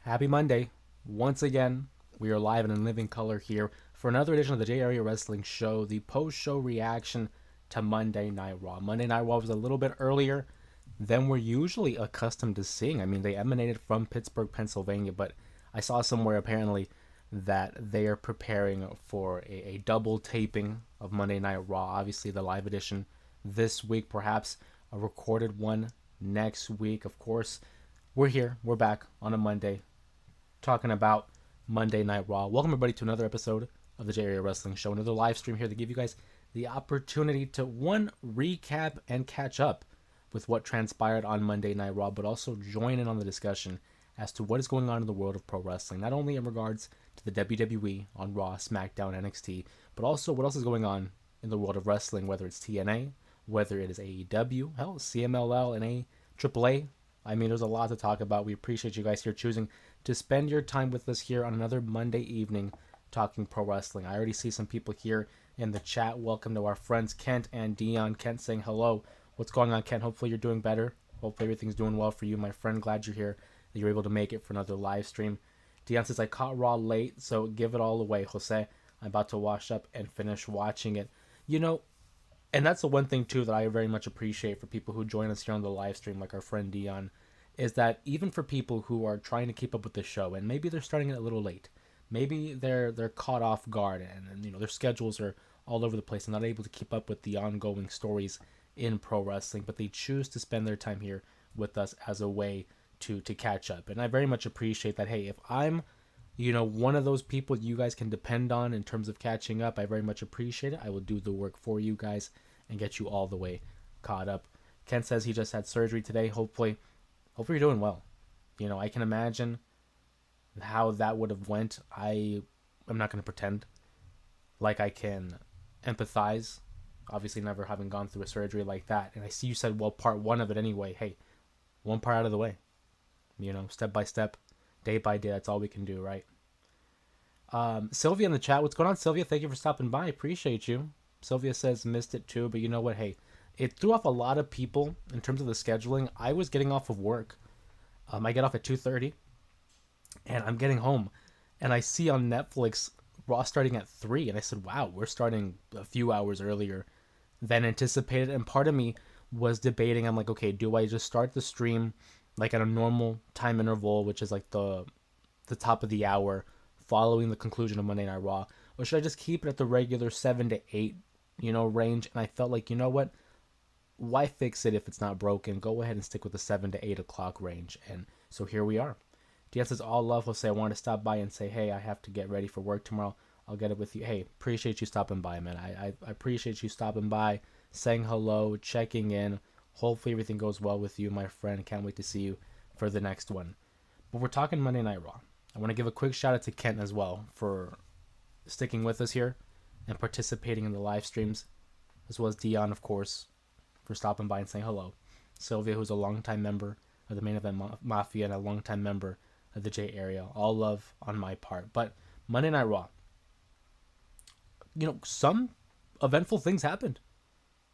Happy Monday. Once again, we are live and in living color here for another edition of the J Area Wrestling Show, the post show reaction to Monday Night Raw. Monday Night Raw was a little bit earlier than we're usually accustomed to seeing. I mean, they emanated from Pittsburgh, Pennsylvania, but I saw somewhere apparently that they are preparing for a double taping of Monday Night Raw. Obviously, the live edition this week, perhaps a recorded one next week. Of course, we're here. We're back on a Monday talking about Monday Night Raw. Welcome everybody to another episode of the J Area Wrestling Show, another live stream here to give you guys the opportunity to one recap and catch up with what transpired on Monday Night Raw, but also join in on the discussion as to what is going on in the world of pro wrestling, not only in regards to the WWE on Raw, SmackDown, NXT, but also what else is going on in the world of wrestling, whether it's TNA, whether it is AEW, hell, CMLL, and AAA. I mean, there's a lot to talk about. We appreciate you guys here choosing to spend your time with us here on another Monday evening talking pro wrestling. I already see some people here in the chat. Welcome to our friends Kent and Dion. Kent saying hello. What's going on, Kent? Hopefully you're doing better. Hopefully everything's doing well for you, my friend. Glad you're here, that you're able to make it for another live stream. Dion says, I caught Raw late, so give it all away, Jose. I'm about to wash up and finish watching it. You know, and that's the one thing too that I very much appreciate for people who join us here on the live stream, like our friend Dion, is that even for people who are trying to keep up with the show, and maybe they're starting it a little late, maybe they're caught off guard, and you know their schedules are all over the place and not able to keep up with the ongoing stories in pro wrestling, but they choose to spend their time here with us as a way to catch up. And I very much appreciate that. Hey, if I'm one of those people you guys can depend on in terms of catching up, I very much appreciate it. I will do the work for you guys and get you all the way caught up. Ken says he just had surgery today. Hopefully you're doing well. You know, I can imagine how that would have went. I'm not going to pretend like I can empathize, obviously never having gone through a surgery like that. And I see you said, well, part one of it anyway. Hey, one part out of the way. Step by step, day by day, that's all we can do, right? Sylvia in the chat, what's going on, Sylvia? Thank you for stopping by. Appreciate you. Sylvia says missed it too, but you know what? Hey, it threw off a lot of people in terms of the scheduling. I was getting off of work. I get off at 2:30, and I'm getting home, and I see on Netflix Raw starting at 3, and I said, wow, we're starting a few hours earlier than anticipated. And part of me was debating. I'm like, okay, do I just start the stream like at a normal time interval, which is like the top of the hour following the conclusion of Monday Night Raw, or should I just keep it at the regular 7 to 8 range? And I felt like, you know what, why fix it if it's not broken? Go ahead and stick with the 7 to 8 o'clock range. And so here we are. Diaz says, all love. Will say, I wanted to stop by and say, hey, I have to get ready for work tomorrow. I'll get it with you. Hey, appreciate you stopping by, man. I appreciate you stopping by, saying hello, checking in. Hopefully everything goes well with you, my friend. Can't wait to see you for the next one. But we're talking Monday Night Raw. I want to give a quick shout out to Kent as well for sticking with us here and participating in the live streams, as well as Dion, of course, for stopping by and saying hello. Sylvia, who's a longtime member of the Main Event Mafia and a longtime member of the J Area. All love on my part. But Monday Night Raw, some eventful things happened.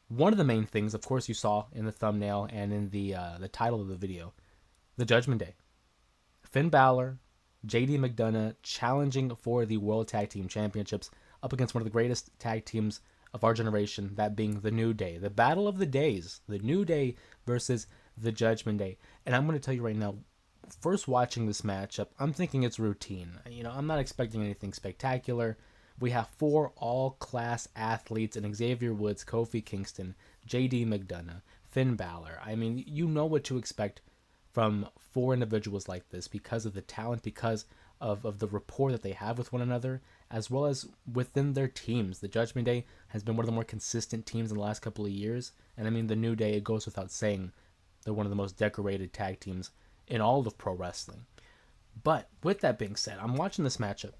One of the main things, of course, you saw in the thumbnail and in the title of the video, the Judgment Day. Finn Balor, JD McDonough challenging for the World Tag Team Championships up against one of the greatest tag teams of our generation, that being the New Day. The battle of the days, the New Day versus the Judgment Day. And I'm going to tell you right now, first watching this matchup, I'm thinking it's routine. I'm not expecting anything spectacular. We have 4 all-class athletes in Xavier Woods, Kofi Kingston, JD McDonough, Finn Balor. I mean, you know what to expect from 4 individuals like this because of the talent, because of the rapport that they have with one another, as well as within their teams. The Judgment Day has been one of the more consistent teams in the last couple of years. And I mean, the New Day, it goes without saying, they're one of the most decorated tag teams in all of pro wrestling. But with that being said, I'm watching this matchup.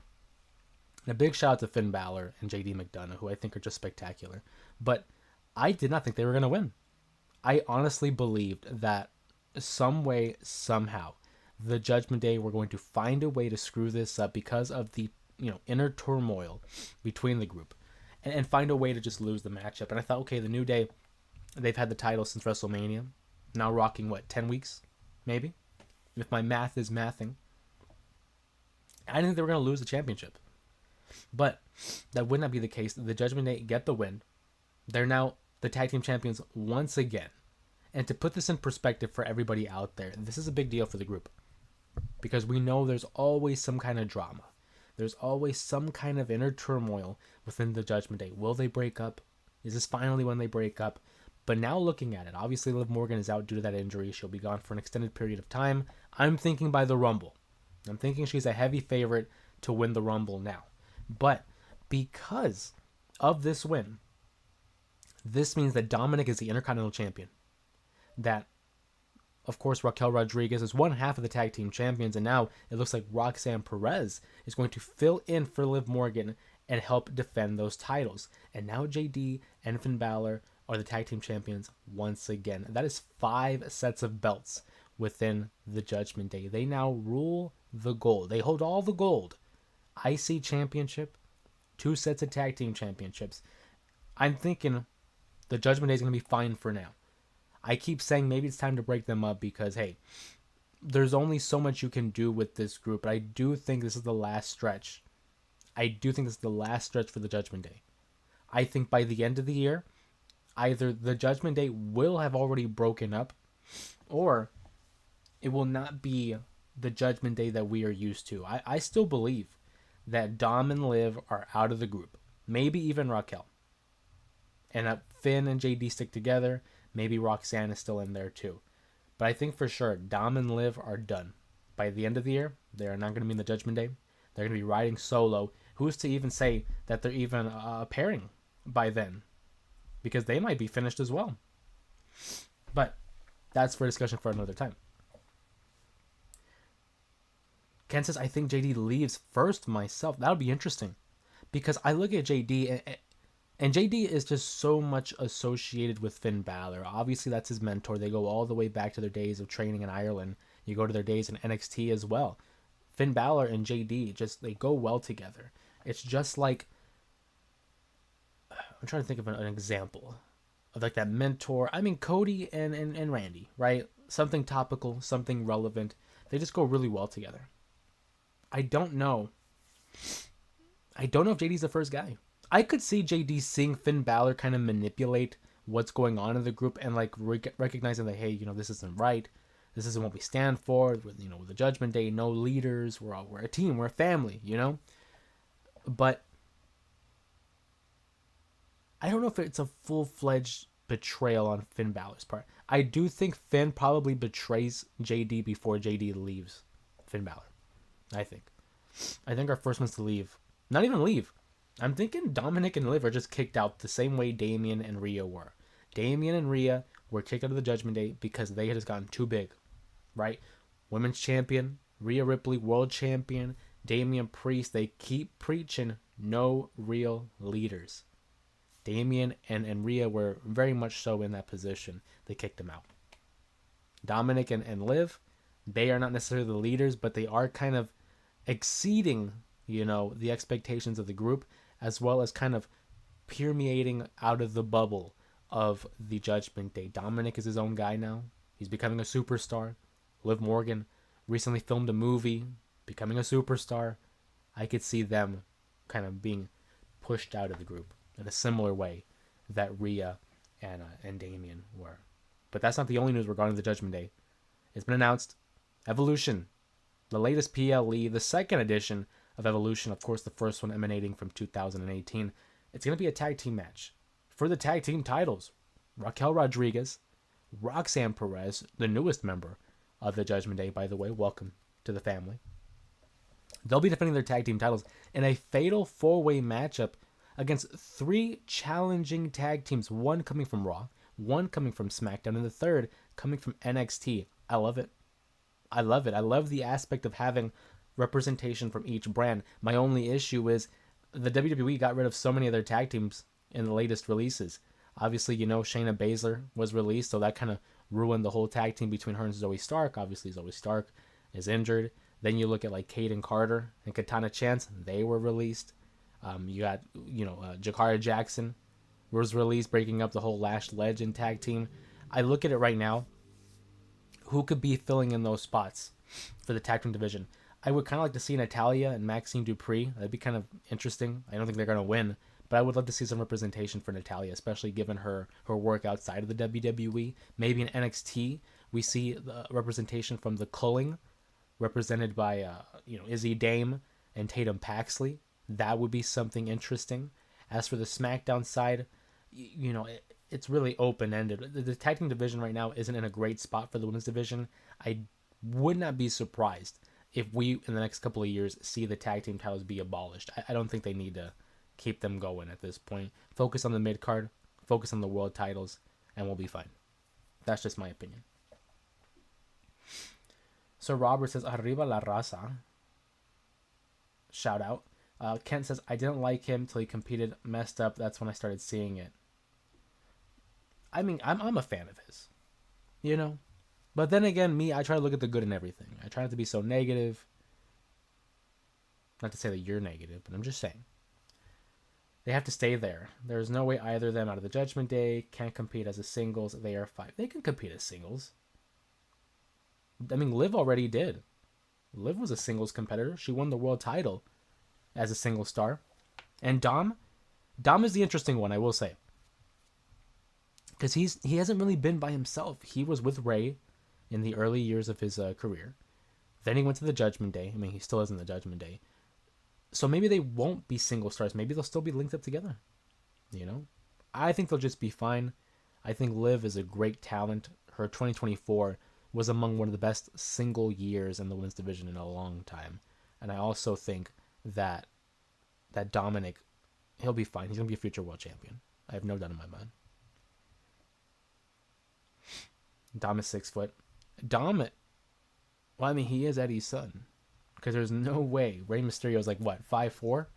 And a big shout out to Finn Balor and JD McDonough, who I think are just spectacular. But I did not think they were going to win. I honestly believed that some way, somehow, the Judgment Day were going to find a way to screw this up because of the inner turmoil between the group, and find a way to just lose the matchup. And I thought, okay, the New Day, they've had the title since WrestleMania, now rocking 10 weeks, maybe, if my math is mathing. I didn't think they were going to lose the championship. But that would not be the case. The Judgment Day get the win. They're now the tag team champions once again. And to put this in perspective for everybody out there, this is a big deal for the group. Because we know there's always some kind of drama. There's always some kind of inner turmoil within the Judgment Day. Will they break up? Is this finally when they break up? But now looking at it, obviously Liv Morgan is out due to that injury. She'll be gone for an extended period of time. I'm thinking by the Rumble. I'm thinking she's a heavy favorite to win the Rumble now. But because of this win, this means that Dominic is the Intercontinental Champion. That, of course, Raquel Rodriguez is one half of the tag team champions, and now it looks like Roxanne Perez is going to fill in for Liv Morgan and help defend those titles. And now JD and Finn Balor are the tag team champions once again. That is 5 sets of belts within the Judgment Day. They now rule the gold. They hold all the gold. IC championship, 2 sets of tag team championships. I'm thinking the Judgment Day is going to be fine for now. I keep saying maybe it's time to break them up because, hey, there's only so much you can do with this group. But I do think this is the last stretch. I do think this is the last stretch for the Judgment Day. I think by the end of the year, either the Judgment Day will have already broken up, or it will not be the Judgment Day that we are used to. I still believe that Dom and Liv are out of the group. Maybe even Raquel. And Finn and JD stick together. Maybe Roxanne is still in there too. But I think for sure, Dom and Liv are done. By the end of the year, they are not going to be in the Judgment Day. They're going to be riding solo. Who's to even say that they're even a pairing by then? Because they might be finished as well. But that's for discussion for another time. Ken says, I think JD leaves first myself. That'll be interesting. Because I look at JD, and JD is just so much associated with Finn Balor. Obviously, that's his mentor. They go all the way back to their days of training in Ireland. You go to their days in NXT as well. Finn Balor and JD, they go well together. It's just like, I'm trying to think of an example of like that mentor. I mean, Cody and Randy, right? Something topical, something relevant. They just go really well together. I don't know if JD's the first guy. I could see JD seeing Finn Balor kind of manipulate what's going on in the group and like recognizing that, hey, this isn't right. This isn't what we stand for. With the Judgment Day, no leaders. We're a team. We're a family. But I don't know if it's a full-fledged betrayal on Finn Balor's part. I do think Finn probably betrays JD before JD leaves Finn Balor. I think our first ones to leave. Not even leave. I'm thinking Dominic and Liv are just kicked out the same way Damian and Rhea were. Damian and Rhea were kicked out of the Judgment Day because they had just gotten too big, right? Women's champion, Rhea Ripley, world champion, Damian Priest. They keep preaching no real leaders. Damian and Rhea were very much so in that position. They kicked them out. Dominic and Liv, they are not necessarily the leaders, but they are kind of exceeding, the expectations of the group, as well as kind of permeating out of the bubble of the Judgment Day. Dominic is his own guy now. He's becoming a superstar. Liv Morgan recently filmed a movie, becoming a superstar. I could see them kind of being pushed out of the group in a similar way that Rhea and Damian were. But that's not the only news regarding the Judgment Day. It's been announced. Evolution, the latest PLE, the second edition of Evolution, of course the first one emanating from 2018. It's going to be a tag team match for the tag team titles. Raquel Rodriguez, Roxanne Perez, the newest member of the Judgment Day, by the way. Welcome to the family. They'll be defending their tag team titles in a fatal 4-way matchup against 3 challenging tag teams, one coming from Raw, one coming from SmackDown, and the third coming from NXT. I love it. I love the aspect of having representation from each brand. My only issue is the WWE got rid of so many of their tag teams in the latest releases. Obviously, Shayna Baszler was released, so that kind of ruined the whole tag team between her and Zoe Stark. Obviously, Zoe Stark is injured. Then you look at like Kaden Carter and Katana Chance. They were released. You got, Jakara Jackson was released, breaking up the whole Lash Legend tag team. I look at it right now. Who could be filling in those spots for the tag team division? I would kind of like to see Natalia and Maxine Dupree. That'd be kind of interesting. I don't think they're going to win, but I would love to see some representation for Natalia, especially given her work outside of the WWE. Maybe in NXT, we see the representation from the Culling, represented by Izzy Dame and Tatum Paxley. That would be something interesting. As for the SmackDown side, it's really open ended. The tag team division right now isn't in a great spot for the women's division. I would not be surprised if we in the next couple of years see the tag team titles be abolished. I don't think they need to keep them going at this point. Focus on the mid card, focus on the world titles, and we'll be fine. That's just my opinion. So Robert says, Arriba la raza. Shout out. Kent says, I didn't like him till he competed, messed up. That's when I started seeing it. I mean, I'm a fan of his, you know? But then again, me, I try to look at the good in everything. I try not to be so negative. Not to say that you're negative, but I'm just saying. They have to stay there. There's no way either of them out of the Judgment Day can't compete as a singles. They are five. They can compete as singles. I mean, Liv already did. Liv was a singles competitor. She won the world title as a single star. And Dom is the interesting one, I will say. Because he hasn't really been by himself. He was with Ray in the early years of his career. Then he went to the Judgment Day. I mean, he still is in the Judgment Day. So maybe they won't be single stars. Maybe they'll still be linked up together. You know? I think they'll just be fine. I think Liv is a great talent. Her 2024 was among one of the best single years in the women's division in a long time. And I also think that Dominic, he'll be fine. He's going to be a future world champion. I have no doubt in my mind. Dom is 6 foot. Well, I mean, he is Eddie's son. Because there's no way Rey Mysterio is like, what, 5'4"?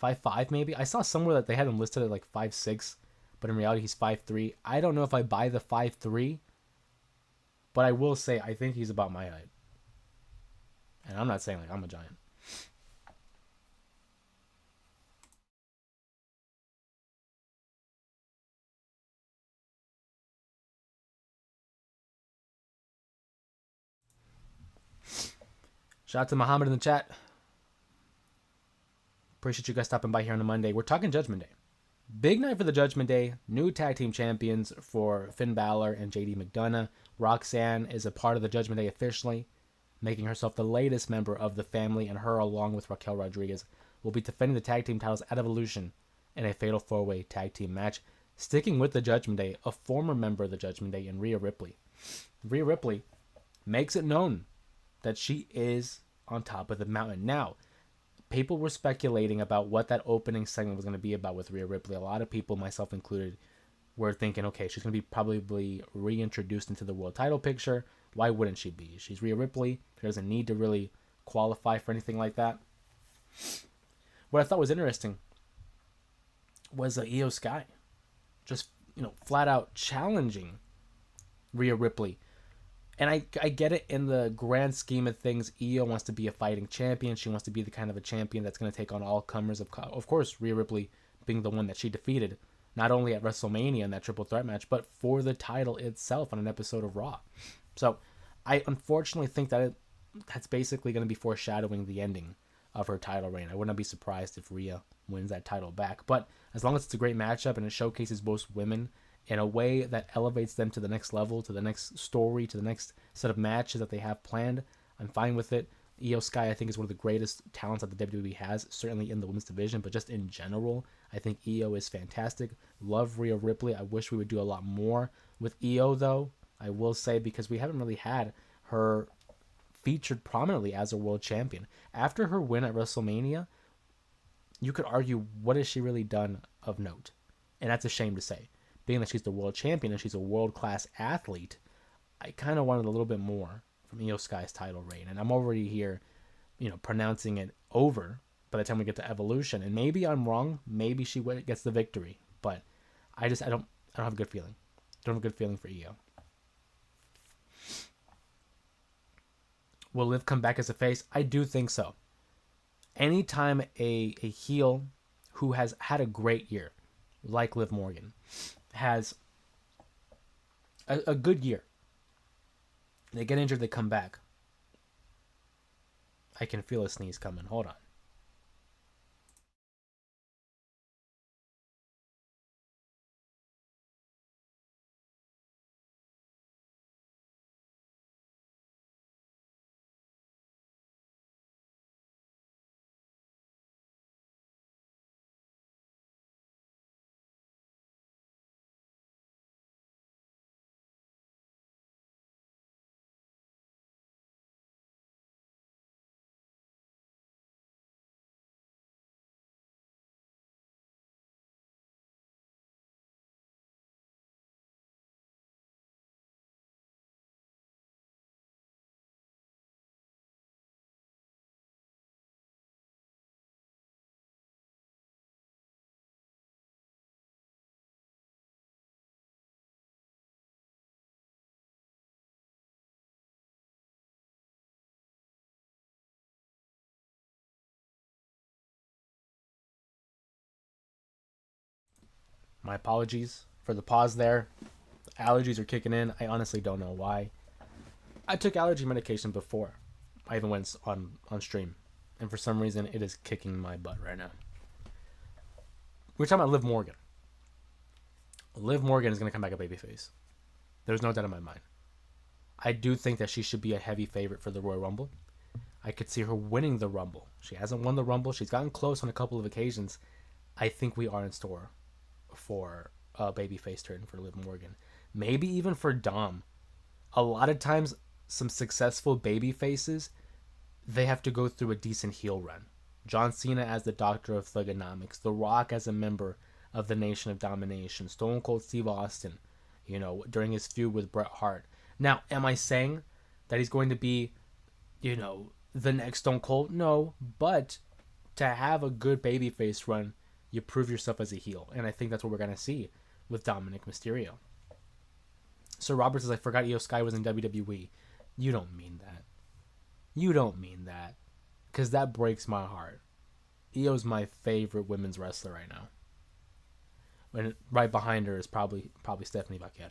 5'5" maybe? I saw somewhere that they had him listed at like 5'6", but in reality he's 5'3". I don't know if I buy the 5'3", but I will say I think he's about my height. And I'm not saying like I'm a giant. Shout out to Muhammad in the chat. Appreciate you guys stopping by here on a Monday. We're talking Judgment Day. Big night for the Judgment Day. New tag team champions for Finn Balor and JD McDonough. Roxanne is a part of the Judgment Day officially, making herself the latest member of the family, and her, along with Raquel Rodriguez, will be defending the tag team titles at Evolution in a fatal 4-way tag team match. Sticking with the Judgment Day, a former member of the Judgment Day in Rhea Ripley. Rhea Ripley makes it known that she is on top of the mountain. Now, people were speculating about what that opening segment was going to be about with Rhea Ripley. A lot of people, myself included, were thinking, okay, she's going to be probably reintroduced into the world title picture. Why wouldn't she be? She's Rhea Ripley. She doesn't need to really qualify for anything like that. What I thought was interesting was Io Sky just, flat out challenging Rhea Ripley. And I get it in the grand scheme of things. Io wants to be a fighting champion. She wants to be the kind of a champion that's going to take on all comers. Of course, Rhea Ripley being the one that she defeated, not only at WrestleMania in that triple threat match, but for the title itself on an episode of Raw. So I unfortunately think that that's basically going to be foreshadowing the ending of her title reign. I would not be surprised if Rhea wins that title back. But as long as it's a great matchup and it showcases both women in a way that elevates them to the next level, to the next story, to the next set of matches that they have planned, I'm fine with it. Io Sky, I think, is one of the greatest talents that the WWE has, certainly in the women's division, but just in general, I think Io is fantastic. Love Rhea Ripley. I wish we would do a lot more with Io, though, I will say, because we haven't really had her featured prominently as a world champion. After her win at WrestleMania, you could argue, what has she really done of note? And that's a shame to say. Being that she's the world champion and she's a world-class athlete, I kind of wanted a little bit more from Io Sky's title reign. And I'm already here, pronouncing it over by the time we get to Evolution. And maybe I'm wrong. Maybe she gets the victory. But I don't have a good feeling. Don't have a good feeling for Io. Will Liv come back as a face? I do think so. Anytime a heel who has had a great year, like Liv Morgan, has a good year, they get injured, they come back, I can feel a sneeze coming. Hold on. My apologies for the pause there. Allergies are kicking in. I honestly don't know why. I took allergy medication before I even went on stream, and for some reason it is kicking my butt right now. We're talking about Liv Morgan. Liv Morgan is going to come back a babyface. There's no doubt in my mind. I do think that she should be a heavy favorite for the Royal Rumble. I could see her winning the Rumble. She hasn't won the Rumble. She's gotten close on a couple of occasions. I think we are in store for a babyface turn for Liv Morgan. Maybe even for Dom. A lot of times, some successful baby faces, they have to go through a decent heel run. John Cena as the Doctor of Thugonomics, The Rock as a member of the Nation of Domination, Stone Cold Steve Austin, during his feud with Bret Hart. Now, am I saying that he's going to be, the next Stone Cold? No, but to have a good babyface run, you prove yourself as a heel, and I think that's what we're gonna see with Dominic Mysterio. So Robert says, I forgot Io Sky was in WWE. You don't mean that. You don't mean that. Because that breaks my heart. Io's my favorite women's wrestler right now. And right behind her is probably Stephanie Vaquer.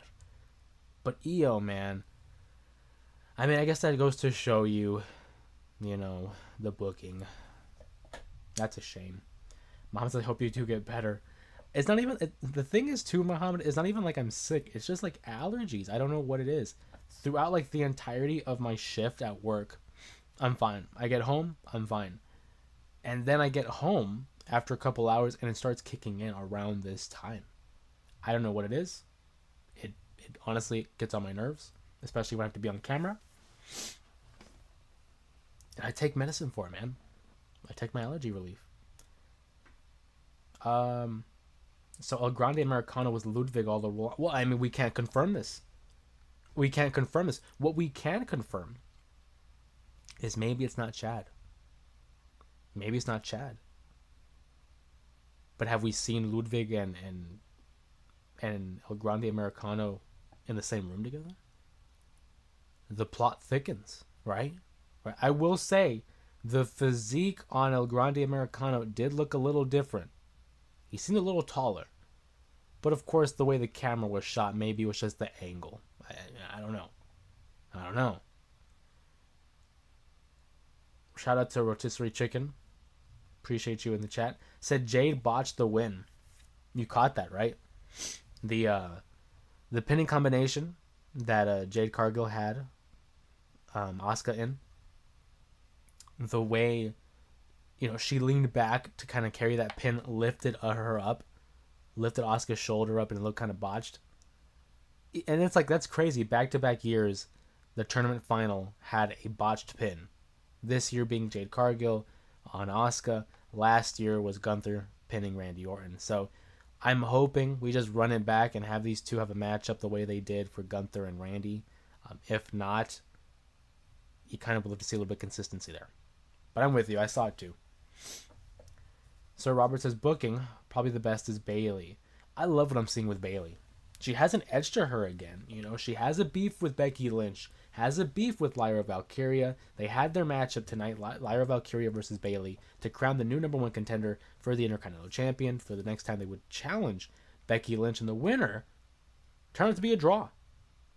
But Io, man. I mean, I guess that goes to show you, the booking. That's a shame. Muhammad says, I hope you do get better. It's not even, the thing is too, Muhammad, it's not even like I'm sick. It's just like allergies. I don't know what it is. Throughout like the entirety of my shift at work, I'm fine. I get home, I'm fine. And then I get home after a couple hours and it starts kicking in around this time. I don't know what it is. It honestly gets on my nerves, especially when I have to be on camera. And I take medicine for it, man. I take my allergy relief. So El Grande Americano was Ludwig all the way. Well, I mean, we can't confirm this. We can't confirm this. What we can confirm is maybe it's not Chad. Maybe it's not Chad. But have we seen Ludwig and El Grande Americano in the same room together? The plot thickens, right? I will say the physique on El Grande Americano did look a little different. He seemed a little taller. But of course, the way the camera was shot, maybe it was just the angle. I don't know. I don't know. Shout out to Rotisserie Chicken. Appreciate you in the chat. Said Jade botched the win. You caught that, right? The pinning combination that Jade Cargill had Asuka in. The way, she leaned back to kind of carry that pin, lifted her up, lifted Asuka's shoulder up, and it looked kind of botched. And it's like, that's crazy. Back-to-back years, the tournament final had a botched pin. This year being Jade Cargill on Asuka. Last year was Gunther pinning Randy Orton. So I'm hoping we just run it back and have these two have a matchup the way they did for Gunther and Randy. If not, you kind of would love to see a little bit of consistency there. But I'm with you. I saw it too. Sir Robert says, booking, probably the best is Bayley. I love what I'm seeing with Bayley. She hasn't edged to her again. She has a beef with Becky Lynch, has a beef with Lyra Valkyria. They had their matchup tonight, Lyra Valkyria versus Bayley, to crown the new number one contender for the Intercontinental Champion for the next time they would challenge Becky Lynch. And the winner turned out to be a draw.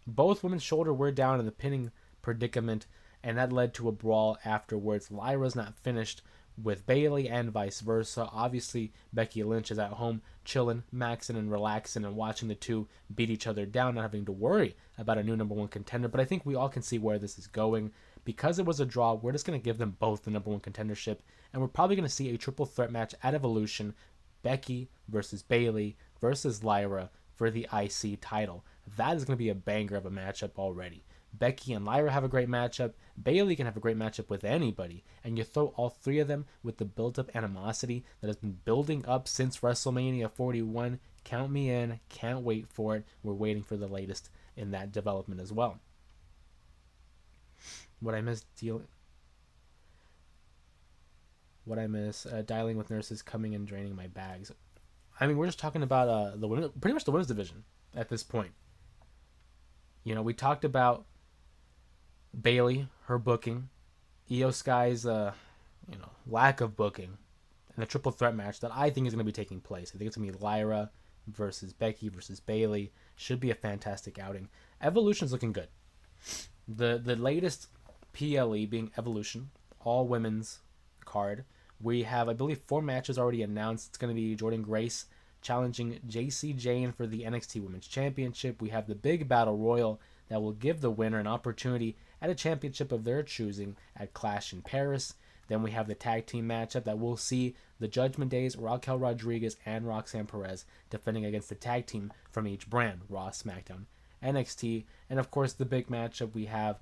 Both women's shoulders were down in the pinning predicament. and that led to a brawl afterwards. Lyra's not finished with Bayley and vice versa. Obviously, Becky Lynch is at home chilling, maxing, and relaxing and watching the two beat each other down, not having to worry about a new number one contender. But I think we all can see where this is going. Because it was a draw, we're just going to give them both the number one contendership, and we're probably going to see a triple threat match at Evolution: Becky versus Bayley versus Lyra for the IC title. That is going to be a banger of a matchup already. Becky and Lyra have a great matchup. Bayley can have a great matchup with anybody. And you throw all three of them with the built-up animosity that has been building up since WrestleMania 41. Count me in. Can't wait for it. We're waiting for the latest in that development as well. What I miss dialing with nurses coming and draining my bags. I mean, we're just talking about pretty much the women's division at this point. You know, we talked about Bayley, her booking, Io Sky's lack of booking, and the triple threat match that I think is going to be taking place. I think it's going to be Lyra versus Becky versus Bayley. Should be a fantastic outing. Evolution's looking good. The latest PLE being Evolution, all women's card. We have, I believe, 4 matches already announced. It's going to be Jordynne Grace challenging JC Jane for the NXT Women's Championship. We have the big battle royal that will give the winner an opportunity at a championship of their choosing at Clash in Paris. Then we have the tag team matchup that will see the Judgment Days, Raquel Rodriguez and Roxanne Perez defending against the tag team from each brand, Raw, SmackDown, NXT. And of course, the big matchup, we have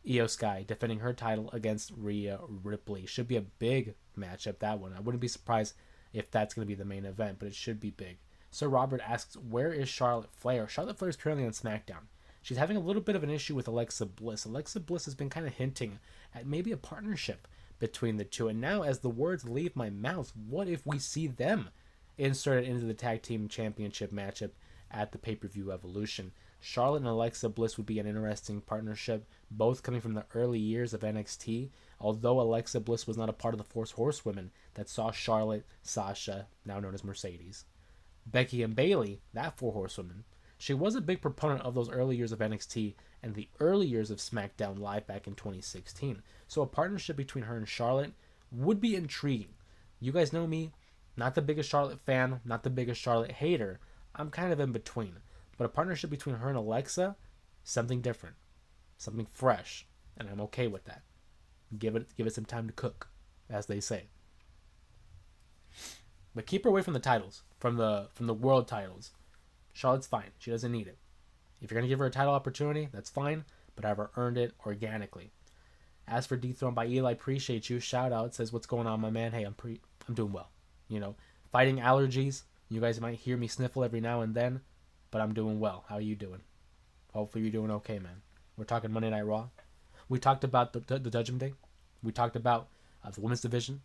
Io Sky defending her title against Rhea Ripley. Should be a big matchup, that one. I wouldn't be surprised if that's going to be the main event, but it should be big. Sir Robert asks, where is Charlotte Flair? Charlotte Flair is currently on SmackDown. She's having a little bit of an issue with Alexa Bliss. Alexa Bliss has been kind of hinting at maybe a partnership between the two. And now, as the words leave my mouth, what if we see them inserted into the tag team championship matchup at the pay-per-view Evolution? Charlotte and Alexa Bliss would be an interesting partnership, both coming from the early years of NXT, although Alexa Bliss was not a part of the Four Horsewomen that saw Charlotte, Sasha, now known as Mercedes, Becky, and Bayley, that Four Horsewomen. She was a big proponent of those early years of NXT and the early years of SmackDown Live back in 2016. So a partnership between her and Charlotte would be intriguing. You guys know me, not the biggest Charlotte fan, not the biggest Charlotte hater. I'm kind of in between. But a partnership between her and Alexa, something different, something fresh, and I'm okay with that. Give it some time to cook, as they say. But keep her away from the titles, from the world titles. Charlotte's fine. She doesn't need it. If you're gonna give her a title opportunity, that's fine, but have her earned it organically. As for Dethroned by Eli, appreciate you. Shout out, says, what's going on, my man? Hey, I'm doing well. You know, fighting allergies. You guys might hear me sniffle every now and then, but I'm doing well. How are you doing? Hopefully you're doing okay, man. We're talking Monday Night Raw. We talked about the Judgment Day. We talked about the women's division,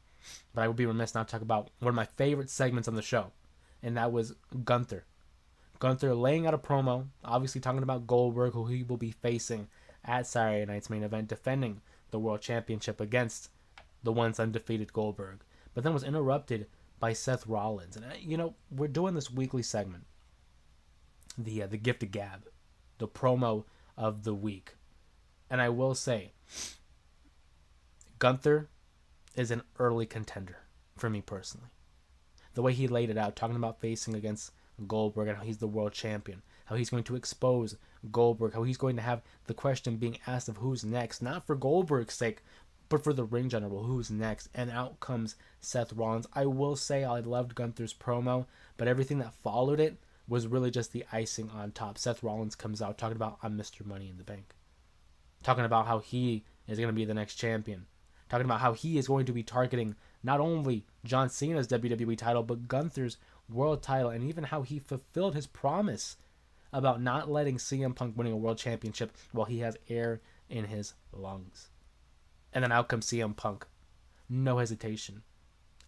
but I would be remiss not to talk about one of my favorite segments on the show, and that was Gunther. Gunther laying out a promo, obviously talking about Goldberg, who he will be facing at Saturday night's main event, defending the World Championship against the once undefeated Goldberg, but then was interrupted by Seth Rollins. And, you know, we're doing this weekly segment, the gift of gab, the promo of the week. And I will say, Gunther is an early contender for me personally. The way he laid it out, talking about facing against Goldberg and how he's the world champion, how he's going to expose Goldberg, how he's going to have the question being asked of who's next, not for Goldberg's sake, but for the ring general, who's next, and out comes Seth Rollins. I will say I loved Gunther's promo, but everything that followed it was really just the icing on top. Seth Rollins comes out talking about, I'm Mr. Money in the Bank, talking about how he is going to be the next champion, talking about how he is going to be targeting not only John Cena's WWE title, but Gunther's world title, and even how he fulfilled his promise about not letting CM Punk winning a world championship while he has air in his lungs. And then out comes CM Punk. No hesitation.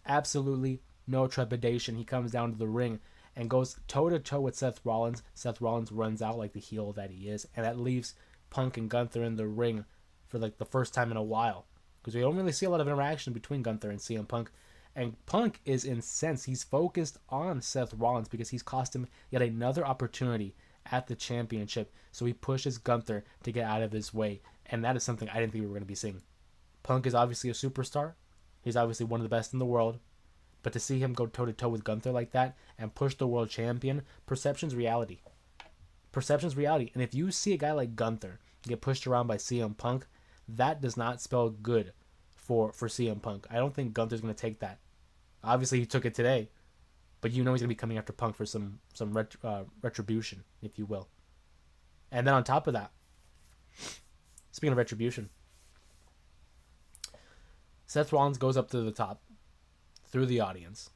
Absolutely no trepidation. He comes down to the ring and goes toe-to-toe with Seth Rollins. Seth Rollins runs out like the heel that he is, and that leaves Punk and Gunther in the ring for like the first time in a while, because we don't really see a lot of interaction between Gunther and CM Punk. And Punk is incensed. He's focused on Seth Rollins because he's cost him yet another opportunity at the championship. So he pushes Gunther to get out of his way. And that is something I didn't think we were going to be seeing. Punk is obviously a superstar. He's obviously one of the best in the world. But to see him go toe-to-toe with Gunther like that and push the world champion, perception's reality. Perception's reality. And if you see a guy like Gunther get pushed around by CM Punk, that does not spell good for CM Punk. I don't think Gunther's going to take that. Obviously, he took it today. But you know he's going to be coming after Punk for some retribution, if you will. And then on top of that, speaking of retribution, Seth Rollins goes up to the top through the audience.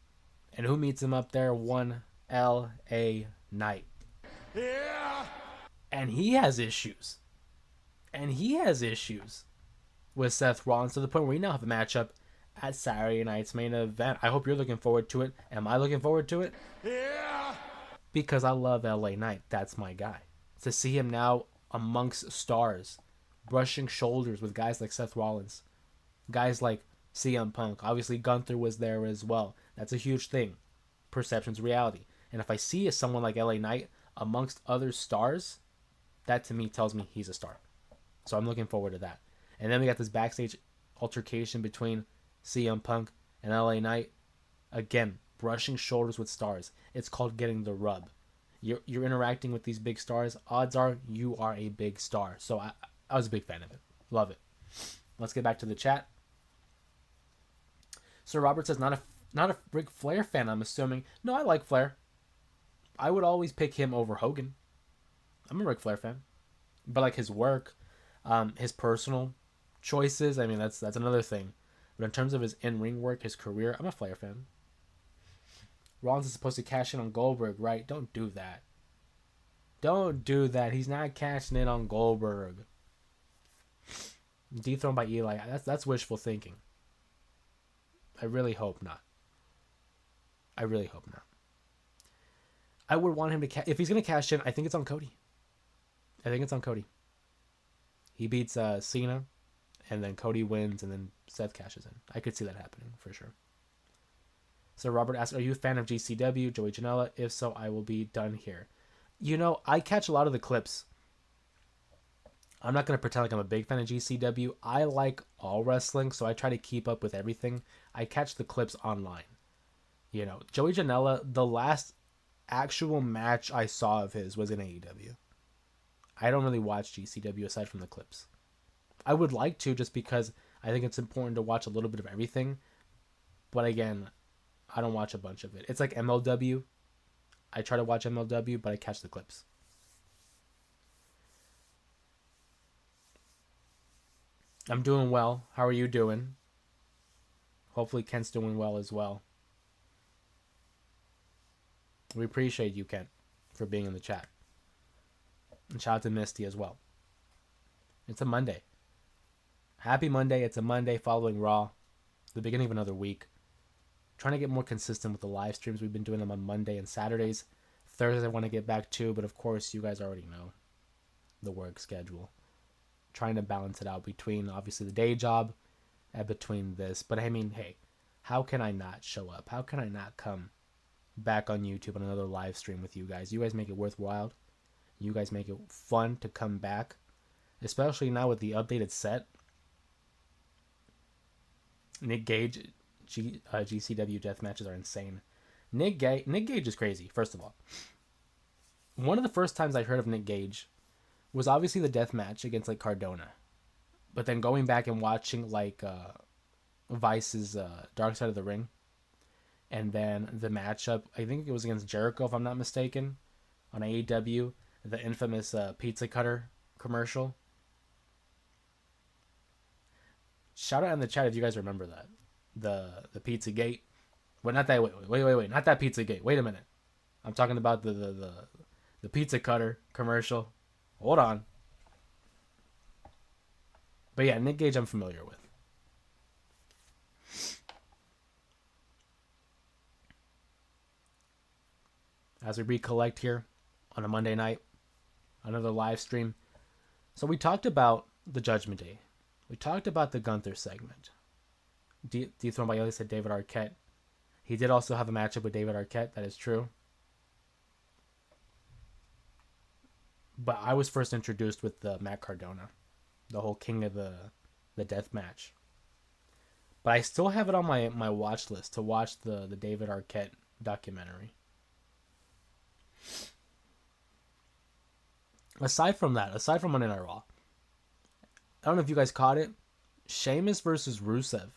And who meets him up there? One L.A. Knight. Yeah! And he has issues. With Seth Rollins to the point where we now have a matchup at Saturday night's main event. I hope you're looking forward to it. Am I looking forward to it? Yeah! Because I love L.A. Knight. That's my guy. To see him now amongst stars, brushing shoulders with guys like Seth Rollins, guys like CM Punk. Obviously, Gunther was there as well. That's a huge thing. Perception's reality. And if I see someone like LA Knight amongst other stars, that to me tells me he's a star. So I'm looking forward to that. And then we got this backstage altercation between CM Punk and LA Knight. Again, brushing shoulders with stars. It's called getting the rub. You're interacting with these big stars. Odds are you are a big star. So I was a big fan of it. Love it. Let's get back to the chat. Sir Robert says, not a Ric Flair fan, I'm assuming. No, I like Flair. I would always pick him over Hogan. I'm a Ric Flair fan. But like his work, his personal choices, I mean, that's another thing. But in terms of his in-ring work, his career, I'm a Flair fan. Rollins is supposed to cash in on Goldberg, right? Don't do that. Don't do that. He's not cashing in on Goldberg. Dethroned by Eli. That's wishful thinking. I really hope not. I would want him to if he's going to cash in, I think it's on Cody. He beats Cena, and then Cody wins, and then Seth cashes in. I could see that happening, for sure. So Robert asks, are you a fan of GCW, Joey Janela? If so, I will be done here. You know, I catch a lot of the clips. I'm not going to pretend like I'm a big fan of GCW. I like all wrestling, so I try to keep up with everything. I catch the clips online. You know, Joey Janela, the last actual match I saw of his was in AEW. I don't really watch GCW aside from the clips. I would like to, just because I think it's important to watch a little bit of everything. But again, I don't watch a bunch of it. It's like MLW. I try to watch MLW, but I catch the clips. I'm doing well. How are you doing? Hopefully Kent's doing well as well. We appreciate you, Kent, for being in the chat. And shout out to Misty as well. It's a Monday. Happy Monday. It's a Monday following Raw. The beginning of another week. Trying to get more consistent with the live streams. We've been doing them on Monday and Saturdays. Thursdays I want to get back to, but of course you guys already know the work schedule. Trying to balance it out between obviously the day job and between this. But I mean, hey, how can I not show up? How can I not come back on YouTube on another live stream with you guys? You guys make it worthwhile. You guys make it fun to come back. Especially now with the updated set. Nick Gage, GCW death matches are insane. Nick Gage is crazy, first of all. One of the first times I heard of Nick Gage was obviously the death match against like Cardona. But then going back and watching like Vice's Dark Side of the Ring. And then the matchup, I think it was against Jericho if I'm not mistaken, on AEW, the infamous pizza cutter commercial. Shout out in the chat if you guys remember that. The Pizza Gate. Well, not that, wait, not that Pizza Gate. Wait a minute. I'm talking about the pizza cutter commercial. Hold on. But yeah, Nick Gage I'm familiar with. As we recollect here on a Monday night, another live stream. So we talked about the Judgment Day. We talked about the Gunther segment. Dethroned by Ellie said David Arquette. He did also have a matchup with David Arquette. That is true. But I was first introduced with Matt Cardona. the whole King of the Death Match. But I still have it on my watch list to watch the David Arquette documentary. Aside from that, aside from Monday Night Raw, I don't know if you guys caught it. Sheamus versus Rusev.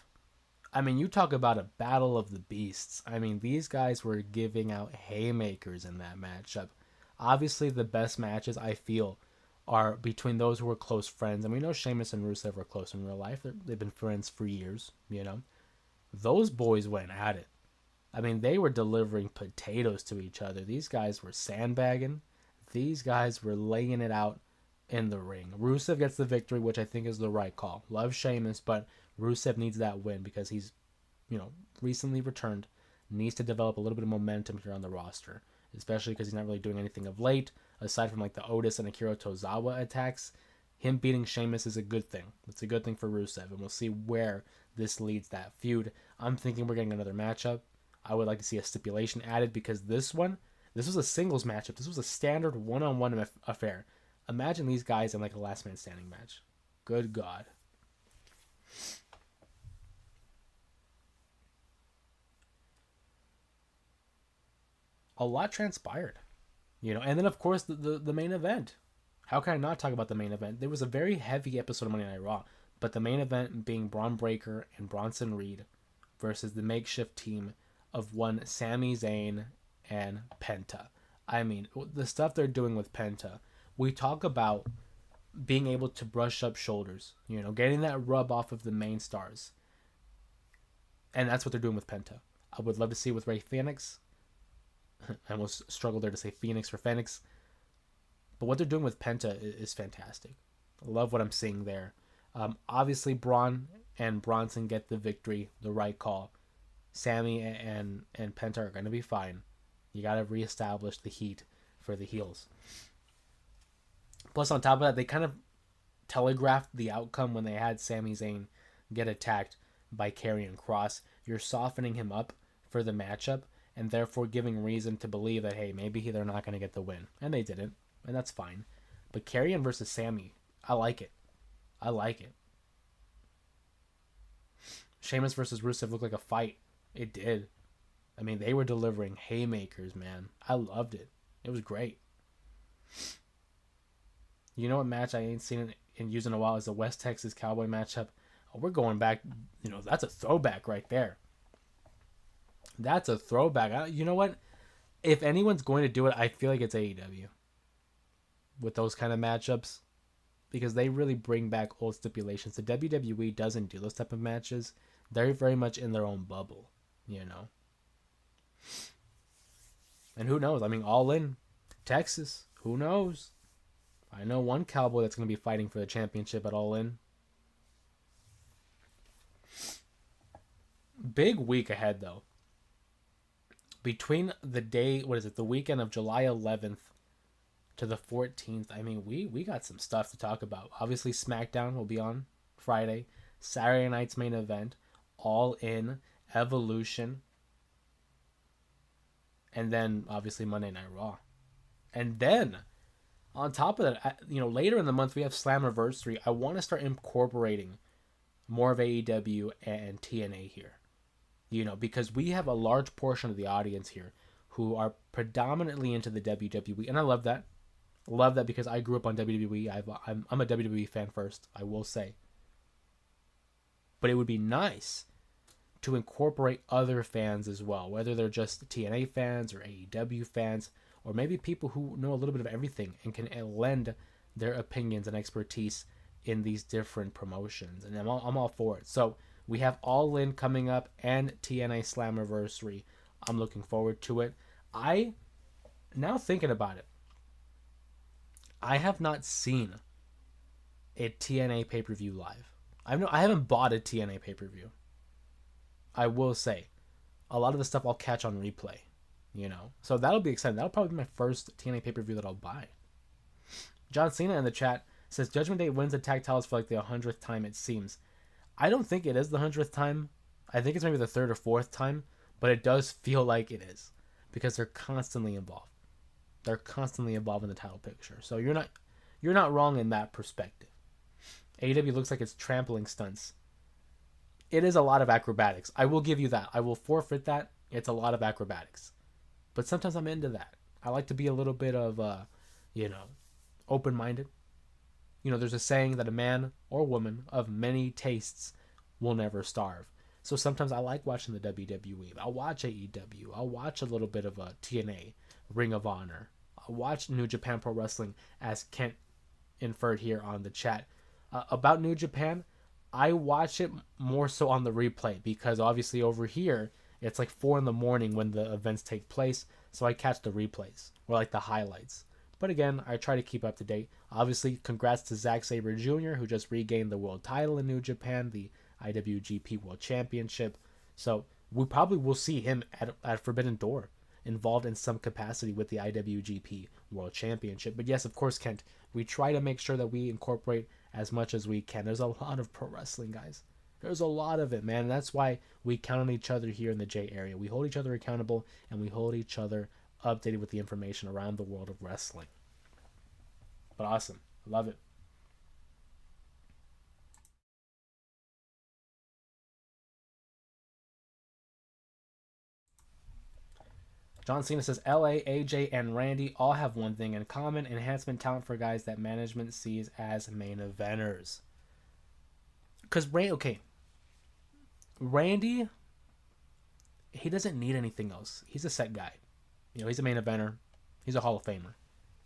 I mean, you talk about a battle of the beasts. I mean, these guys were giving out haymakers in that matchup. Obviously, the best matches I feel are between those who were close friends. And we know Sheamus and Rusev were close in real life. They've been friends for years, you know. Those boys went at it. I mean, they were delivering potatoes to each other. These guys were sandbagging. These guys were laying it out in the ring. Rusev gets the victory, which I think is the right call. Love Sheamus, but Rusev needs that win because he's, recently returned, needs to develop a little bit of momentum here on the roster, especially because he's not really doing anything of late, aside from like the Otis and Akira Tozawa attacks. Him beating Sheamus is a good thing. It's a good thing for Rusev, and we'll see where this leads that feud. I'm thinking we're getting another matchup. I would like to see a stipulation added because this was a singles matchup. This was a standard one-on-one affair. Imagine these guys in like a last man standing match. Good God. A lot transpired, and then of course the main event. How can I not talk about the main event? There was a very heavy episode of Monday Night Raw, but the main event being Braun Breaker and Bronson Reed versus the makeshift team of one Sami Zayn and Penta. I mean, the stuff they're doing with Penta. We talk about being able to brush up shoulders, getting that rub off of the main stars. And that's what they're doing with Penta. I would love to see with Rey Fenix. I almost struggled there to say Phoenix for Phoenix. But what they're doing with Penta is fantastic. I love what I'm seeing there. Obviously, Braun and Bronson get the victory, the right call. Sammy and Penta are going to be fine. You got to reestablish the heat for the heels. Plus, on top of that, they kind of telegraphed the outcome when they had Sami Zayn get attacked by Karrion Kross. You're softening him up for the matchup and therefore giving reason to believe that, hey, maybe they're not going to get the win. And they didn't, and that's fine. But Karrion versus Sammy, I like it. I like it. Sheamus versus Rusev looked like a fight. It did. I mean, they were delivering haymakers, man. I loved it. It was great. You know what match I ain't seen in using a while is the West Texas Cowboy matchup. Oh, we're going back. That's a throwback right there. That's a throwback. You know what? If anyone's going to do it, I feel like it's AEW with those kind of matchups because they really bring back old stipulations. The WWE doesn't do those type of matches. They're very much in their own bubble, And who knows? I mean, All In, Texas. Who knows? I know one cowboy that's going to be fighting for the championship at All In. Big week ahead, though. Between the weekend of July 11th to the 14th, I mean, we got some stuff to talk about. Obviously, SmackDown will be on Friday. Saturday night's main event, All In, Evolution, and then, obviously, Monday Night Raw. And then, on top of that, later in the month, we have Slammiversary. I want to start incorporating more of AEW and TNA here. Because we have a large portion of the audience here who are predominantly into the WWE, and I love that. Love that because I grew up on WWE. I'm a WWE fan first, I will say. But it would be nice to incorporate other fans as well, whether they're just TNA fans or AEW fans, or maybe people who know a little bit of everything and can lend their opinions and expertise in these different promotions. And I'm all for it. So we have All In coming up and TNA Slammiversary. I'm looking forward to it. Now thinking about it, I have not seen a TNA pay-per-view live. I haven't bought a TNA pay-per-view. I will say, a lot of the stuff I'll catch on replay, So that'll be exciting. That'll probably be my first TNA pay-per-view that I'll buy. John Cena in the chat says, Judgment Day wins the tag titles for like the 100th time, it seems. I don't think it is the 100th time. I think it's maybe the 3rd or 4th time, but it does feel like it is because they're constantly involved. They're constantly involved in the title picture. So you're not wrong in that perspective. AEW looks like it's trampling stunts. It is a lot of acrobatics. I will give you that. I will forfeit that. It's a lot of acrobatics. But sometimes I'm into that. I like to be a little bit of, you know, open minded. There's a saying that a man or woman of many tastes will never starve. So sometimes I like watching the WWE. I'll watch AEW. I'll watch a little bit of a TNA, Ring of Honor. I'll watch New Japan Pro Wrestling, as Kent inferred here on the chat. About New Japan, I watch it more so on the replay because obviously over here it's like 4 in the morning when the events take place, so I catch the replays or like the highlights. But again, I try to keep up to date. Obviously, congrats to Zack Sabre Jr., who just regained the world title in New Japan, the IWGP World Championship. So we probably will see him at Forbidden Door, involved in some capacity with the IWGP World Championship. But yes, of course, Kent, we try to make sure that we incorporate as much as we can. There's a lot of pro wrestling, guys. There's a lot of it, man. And that's why we count on each other here in the J area. We hold each other accountable, and we hold each other updated with the information around the world of wrestling. But awesome. Love it. John Cena says LA, AJ, and Randy all have one thing in common: enhancement talent for guys that management sees as main eventers. Because Randy, he doesn't need anything else. He's a set guy. He's a main eventer. He's a Hall of Famer.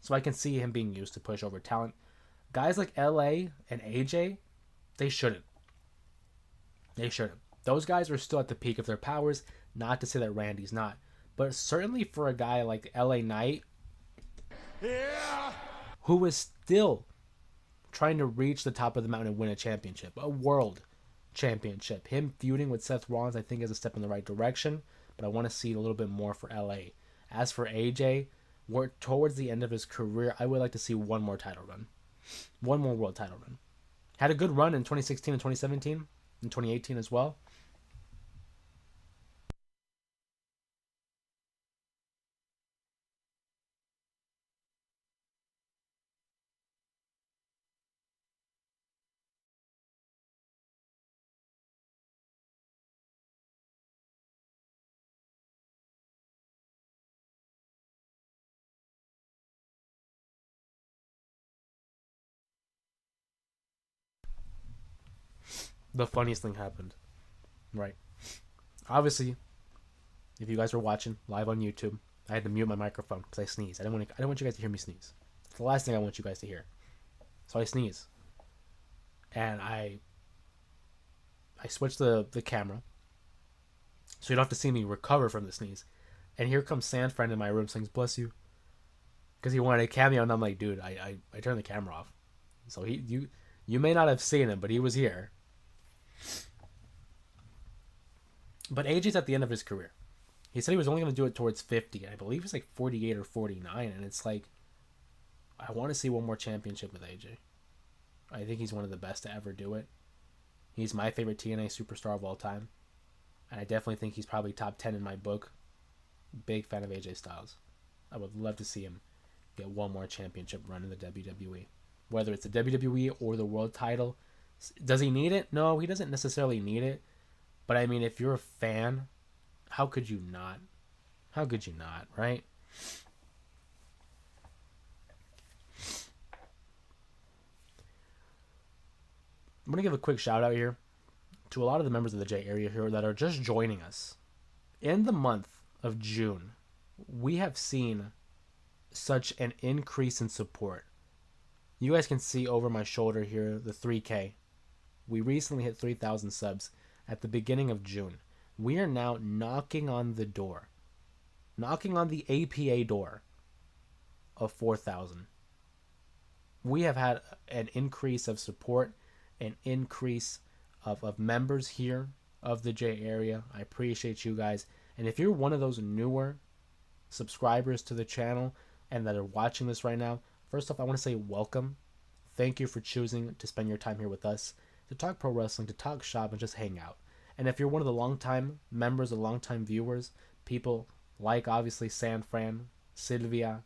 So I can see him being used to push over talent. Guys like LA and AJ, they shouldn't. They shouldn't. Those guys are still at the peak of their powers. Not to say that Randy's not. But certainly for a guy like LA Knight, yeah, who is still trying to reach the top of the mountain and win a championship, a world championship. Him feuding with Seth Rollins, I think, is a step in the right direction, but I want to see a little bit more for LA. As for AJ, we're towards the end of his career. I would like to see one more title run. One more world title run. Had a good run in 2016 and 2017, and 2018 as well. The funniest thing happened. Right. Obviously, if you guys were watching live on YouTube, I had to mute my microphone because I sneezed. I didn't want you guys to hear me sneeze. It's the last thing I want you guys to hear. So I sneeze. And I switched the camera so you don't have to see me recover from the sneeze. And here comes Sandfriend in my room saying, "Bless you," because he wanted a cameo, and I'm like, dude, I turned the camera off. So you may not have seen him, but he was here. But AJ's at the end of his career. He said he was only going to do it towards 50. I believe it's like 48 or 49. And it's like, I want to see one more championship with AJ. I think he's one of the best to ever do it. He's my favorite TNA superstar of all time. And I definitely think he's probably top 10 in my book. Big fan of AJ Styles. I would love to see him get one more championship run in the WWE. Whether it's the WWE or the world title. Does he need it? No, he doesn't necessarily need it. But I mean, if you're a fan, how could you not? How could you not, right? I'm going to give a quick shout out here to a lot of the members of the J area here that are just joining us. In the month of June, we have seen such an increase in support. You guys can see over my shoulder here the 3K. We recently hit 3,000 subs at the beginning of June. We are now knocking on the door, knocking on the APA door of 4,000. We have had an increase of support, an increase of members here of the J area. I appreciate you guys. And if you're one of those newer subscribers to the channel and that are watching this right now, first off, I want to say welcome. Thank you for choosing to spend your time here with us, to talk pro wrestling, to talk shop, and just hang out. And if you're one of the longtime members, the longtime viewers, people like obviously San Fran, Sylvia,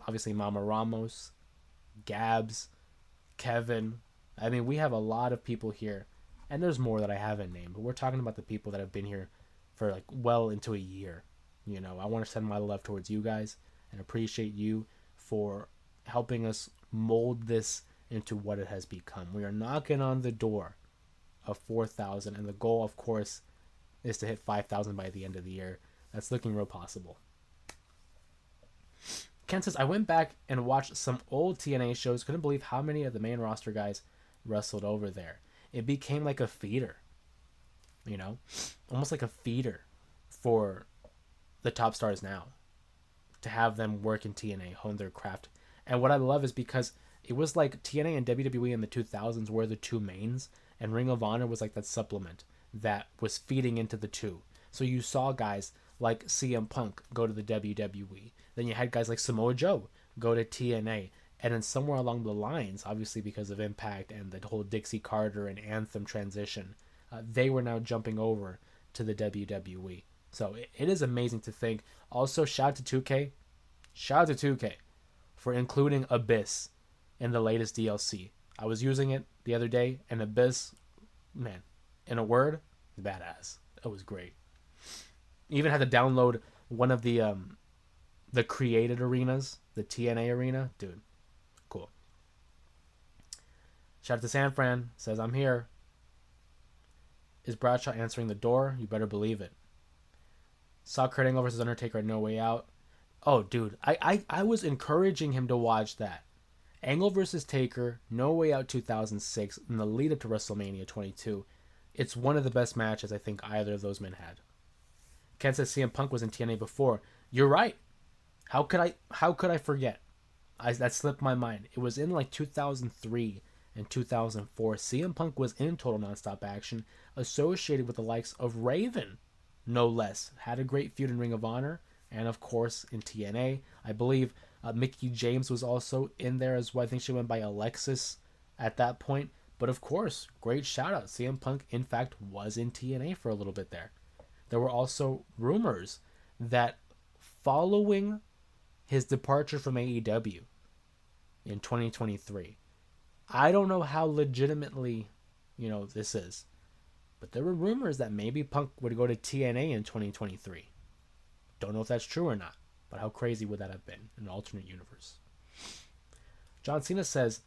obviously Mama Ramos, Gabs, Kevin, I mean, we have a lot of people here, and there's more that I haven't named, but we're talking about the people that have been here for like well into a year. You know, I want to send my love towards you guys and appreciate you for helping us mold this into what it has become. We are knocking on the door of 4,000, and the goal, of course, is to hit 5,000 by the end of the year. That's looking real possible. Ken says, I went back and watched some old TNA shows. Couldn't believe how many of the main roster guys wrestled over there. It became like a feeder, you know, almost like a feeder for the top stars now to have them work in TNA, hone their craft. And what I love is because it was like TNA and WWE in the 2000s were the two mains, and Ring of Honor was like that supplement that was feeding into the two. So you saw guys like CM Punk go to the WWE. Then you had guys like Samoa Joe go to TNA. And then somewhere along the lines, obviously because of Impact and the whole Dixie Carter and Anthem transition, they were now jumping over to the WWE. So it is amazing to think. Also, shout out to 2K. Shout out to 2K for including Abyss in the latest DLC. I was using it the other day, and Abyss, man, in a word, badass. It was great. Even had to download one of the created arenas, the TNA arena. Dude, cool. Shout out to San Fran. Says, I'm here. Is Bradshaw answering the door? You better believe it. Saw Kurt Angle versus Undertaker at No Way Out. Oh, dude. I was encouraging him to watch that. Angle versus Taker, No Way Out 2006, in the lead up to WrestleMania 22. It's one of the best matches I think either of those men had. Ken says CM Punk was in TNA before. You're right. How could I forget? That slipped my mind. It was in like 2003 and 2004. CM Punk was in Total Nonstop Action, associated with the likes of Raven, no less. Had a great feud in Ring of Honor, and of course in TNA. I believe Mickie James was also in there as well. I think she went by Alexis at that point. But of course, great shout out. CM Punk, in fact, was in TNA for a little bit there. There were also rumors that following his departure from AEW in 2023, I don't know how legitimately, this is, but there were rumors that maybe Punk would go to TNA in 2023. Don't know if that's true or not, but how crazy would that have been in an alternate universe? John Cena says,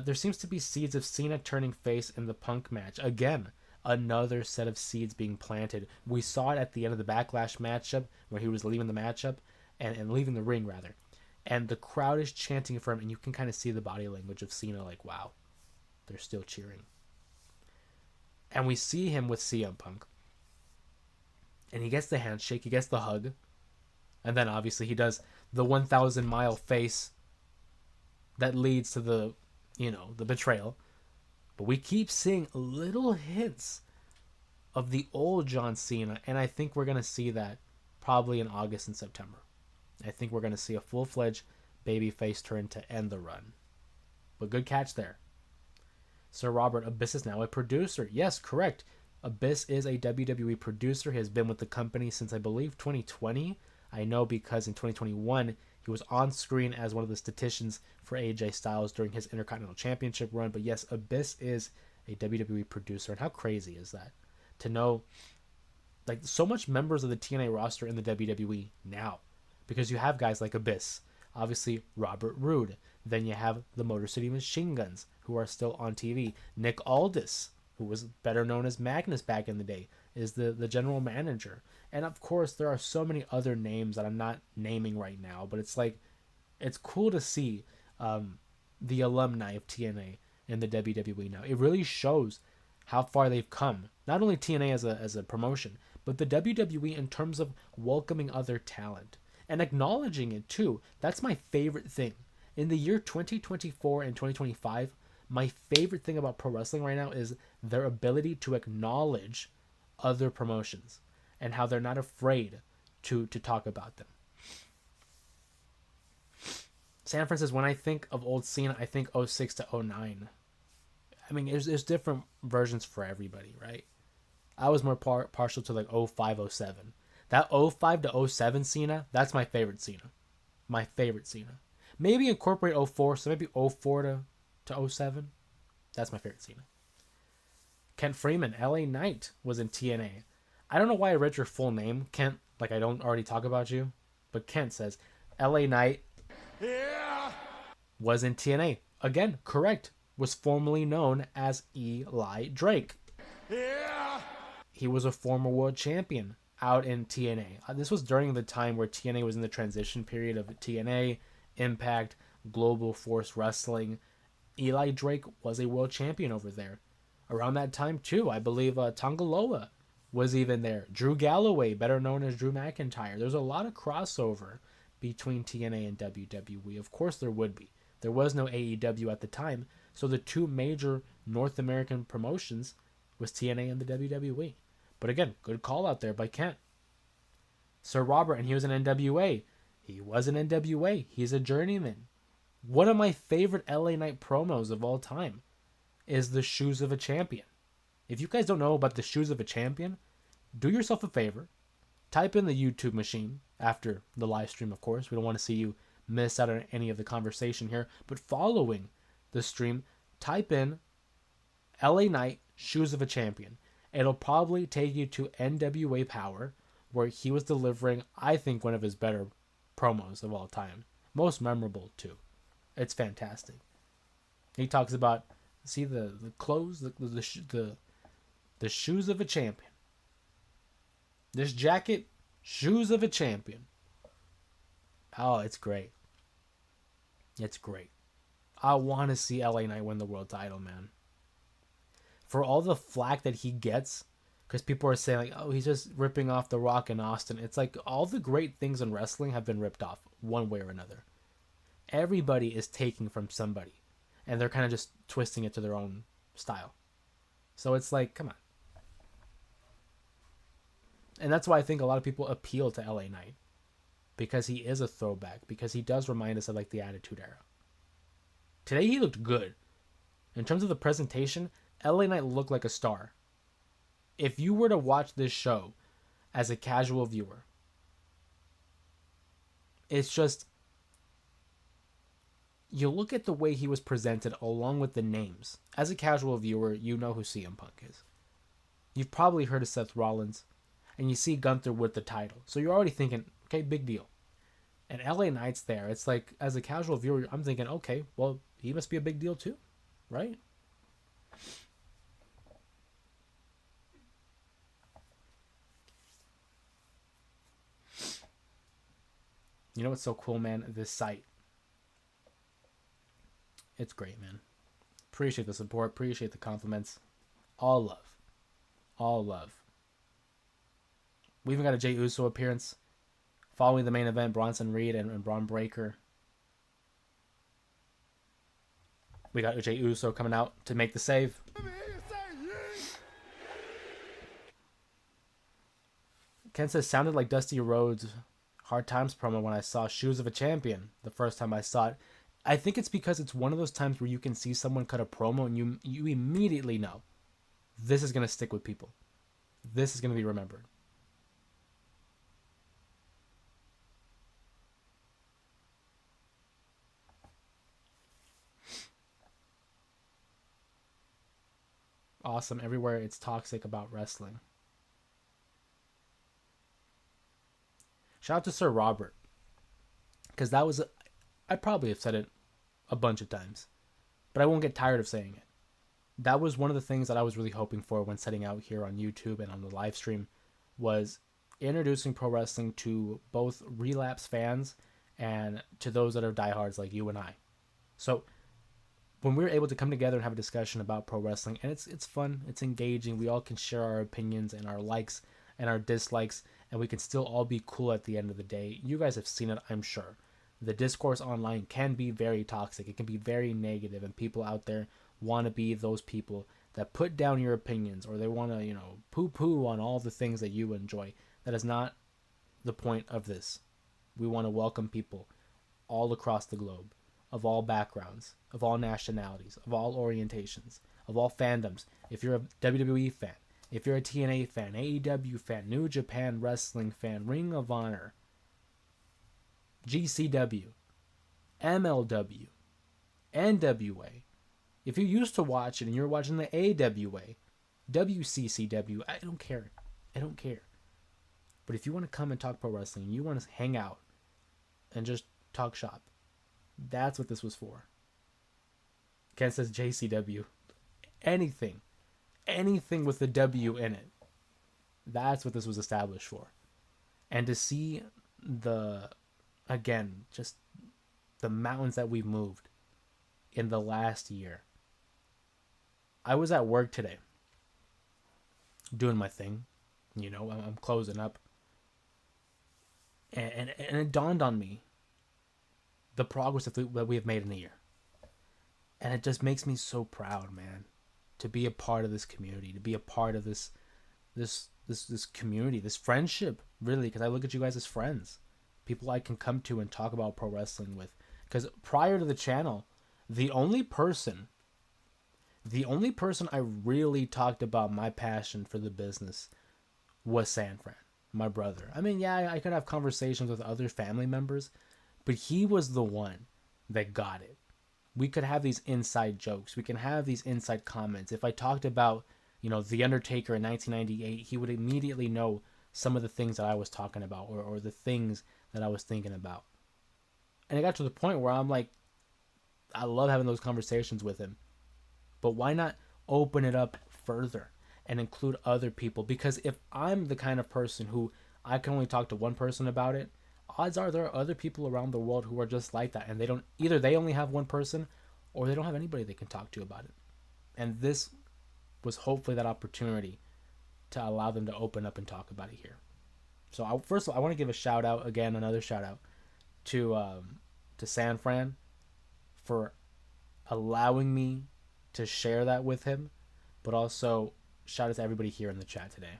there seems to be seeds of Cena turning face in the Punk match. Again, another set of seeds being planted. We saw it at the end of the Backlash matchup where he was leaving the matchup and leaving the ring, rather. And the crowd is chanting for him, and you can kind of see the body language of Cena like, wow, they're still cheering. And we see him with CM Punk. And he gets the handshake, he gets the hug. And then obviously he does the 1,000-mile face that leads to the betrayal. But we keep seeing little hints of the old John Cena, and I think we're going to see that probably in August and September. I think we're going to see a full-fledged babyface turn to end the run. But good catch there. Sir Robert, Abyss is now a producer. Yes, correct. Abyss is a WWE producer. He has been with the company since, I believe, 2020. I know because in 2021, he was on screen as one of the statisticians for AJ Styles during his Intercontinental Championship run. But yes, Abyss is a WWE producer. And how crazy is that? To know, like, so much members of the TNA roster in the WWE now. Because you have guys like Abyss. Obviously, Robert Roode. Then you have the Motor City Machine Guns, who are still on TV. Nick Aldis, who was better known as Magnus back in the day, is the general manager. And of course, there are so many other names that I'm not naming right now, but it's like, it's cool to see the alumni of TNA in the WWE now. It really shows how far they've come. Not only TNA as a promotion, but the WWE in terms of welcoming other talent and acknowledging it too. That's my favorite thing. In the year 2024 and 2025, my favorite thing about pro wrestling right now is their ability to acknowledge other promotions and how they're not afraid to talk about them. Sanford says, when I think of old Cena, I think 06 to 09. I mean, there's different versions for everybody, right? I was more partial to like 05, 07. That 05 to 07 Cena, that's my favorite Cena. My favorite Cena. Maybe incorporate 04, so maybe 04 to 07. That's my favorite scene. Kent Freeman, LA Knight, was in TNA. I don't know why I read your full name, Kent, like I don't already talk about you, but Kent says LA Knight was in TNA. Again, correct. Was formerly known as Eli Drake. He was a former world champion out in TNA. This was during the time where TNA was in the transition period of TNA, Impact, Global Force Wrestling. Eli Drake was a world champion over there. Around that time, too, I believe Tongaloa was even there. Drew Galloway, better known as Drew McIntyre. There's a lot of crossover between TNA and WWE. Of course there would be. There was no AEW at the time, so the two major North American promotions was TNA and the WWE. But again, good call out there by Kent. Sir Robert, and he was in NWA. He was in NWA. He's a journeyman. One of my favorite LA Knight promos of all time is the Shoes of a Champion. If you guys don't know about the Shoes of a Champion, do yourself a favor. Type in the YouTube machine after the live stream, of course. We don't want to see you miss out on any of the conversation here. But following the stream, type in LA Knight Shoes of a Champion. It'll probably take you to NWA Power, where he was delivering, I think, one of his better promos of all time. Most memorable, too. It's fantastic. He talks about, see the clothes, the shoes of a champion. This jacket, shoes of a champion. Oh, it's great. It's great. I want to see LA Knight win the world title, man. For all the flack that he gets, because people are saying, like, oh, he's just ripping off The Rock and Austin. It's like all the great things in wrestling have been ripped off one way or another. Everybody is taking from somebody, and they're kind of just twisting it to their own style. So it's like, come on. And that's why I think a lot of people appeal to LA Knight, because he is a throwback, because he does remind us of like the Attitude Era. Today he looked good. In terms of the presentation, LA Knight looked like a star. If you were to watch this show as a casual viewer, it's just, you look at the way he was presented along with the names. As a casual viewer, you know who CM Punk is. You've probably heard of Seth Rollins, and you see Gunther with the title. So you're already thinking, okay, big deal. And LA Knight's there. It's like, as a casual viewer, I'm thinking, okay, well, he must be a big deal too, right? You know what's so cool, man? This site. It's great, man. Appreciate the support. Appreciate the compliments. All love. All love. We even got a Jey Uso appearance following the main event, Bronson Reed and Braun Breaker. We got Jey Uso coming out to make the save. Ken says, sounded like Dusty Rhodes' Hard Times promo when I saw Shoes of a Champion the first time I saw it. I think it's because it's one of those times where you can see someone cut a promo and you immediately know this is going to stick with people. This is going to be remembered. Awesome. Everywhere it's toxic about wrestling. Shout out to Sir Robert. Because that was, I probably have said it a bunch of times, but I won't get tired of saying it. That was one of the things that I was really hoping for when setting out here on YouTube and on the live stream, was introducing pro wrestling to both relapse fans and to those that are diehards like you and I. So when we were able to come together and have a discussion about pro wrestling, and it's fun, it's engaging, we all can share our opinions and our likes and our dislikes, and we can still all be cool at the end of the day. You guys have seen it, I'm sure. The discourse online can be very toxic. It can be very negative, and people out there want to be those people that put down your opinions, or they want to, poo-poo on all the things that you enjoy. That is not the point of this. We want to welcome people all across the globe, of all backgrounds, of all nationalities, of all orientations, of all fandoms. If you're a WWE fan, if you're a TNA fan, AEW fan, New Japan Wrestling fan, Ring of Honor, GCW, MLW, NWA, If you used to watch it and you're watching the AWA, WCCW, I don't care. I don't care. But if you want to come and talk pro wrestling, you want to hang out and just talk shop, that's what this was for. Ken says JCW. Anything. Anything with the W in it. That's what this was established for. And to see again, just the mountains that we've moved in the last year. I was at work today doing my thing. I'm closing up. And it dawned on me the progress that we have made in a year. And it just makes me so proud, man, to be a part of this community, to be a part of this community, this friendship, really, because I look at you guys as friends, people I can come to and talk about pro wrestling with. Because prior to the channel, the only person I really talked about my passion for the business was San Fran, my brother. I mean, yeah, I could have conversations with other family members, but he was the one that got it. We could have these inside jokes. We can have these inside comments. If I talked about, The Undertaker in 1998, he would immediately know some of the things that I was talking about or the things that I was thinking about. And it got to the point where I'm like, I love having those conversations with him. But why not open it up further and include other people? Because if I'm the kind of person who I can only talk to one person about it, odds are there are other people around the world who are just like that, and they only have one person or they don't have anybody they can talk to about it. And this was hopefully that opportunity to allow them to open up and talk about it here. So first of all, I want to give a shout out again, another shout out to San Fran for allowing me to share that with him, but also shout out to everybody here in the chat today.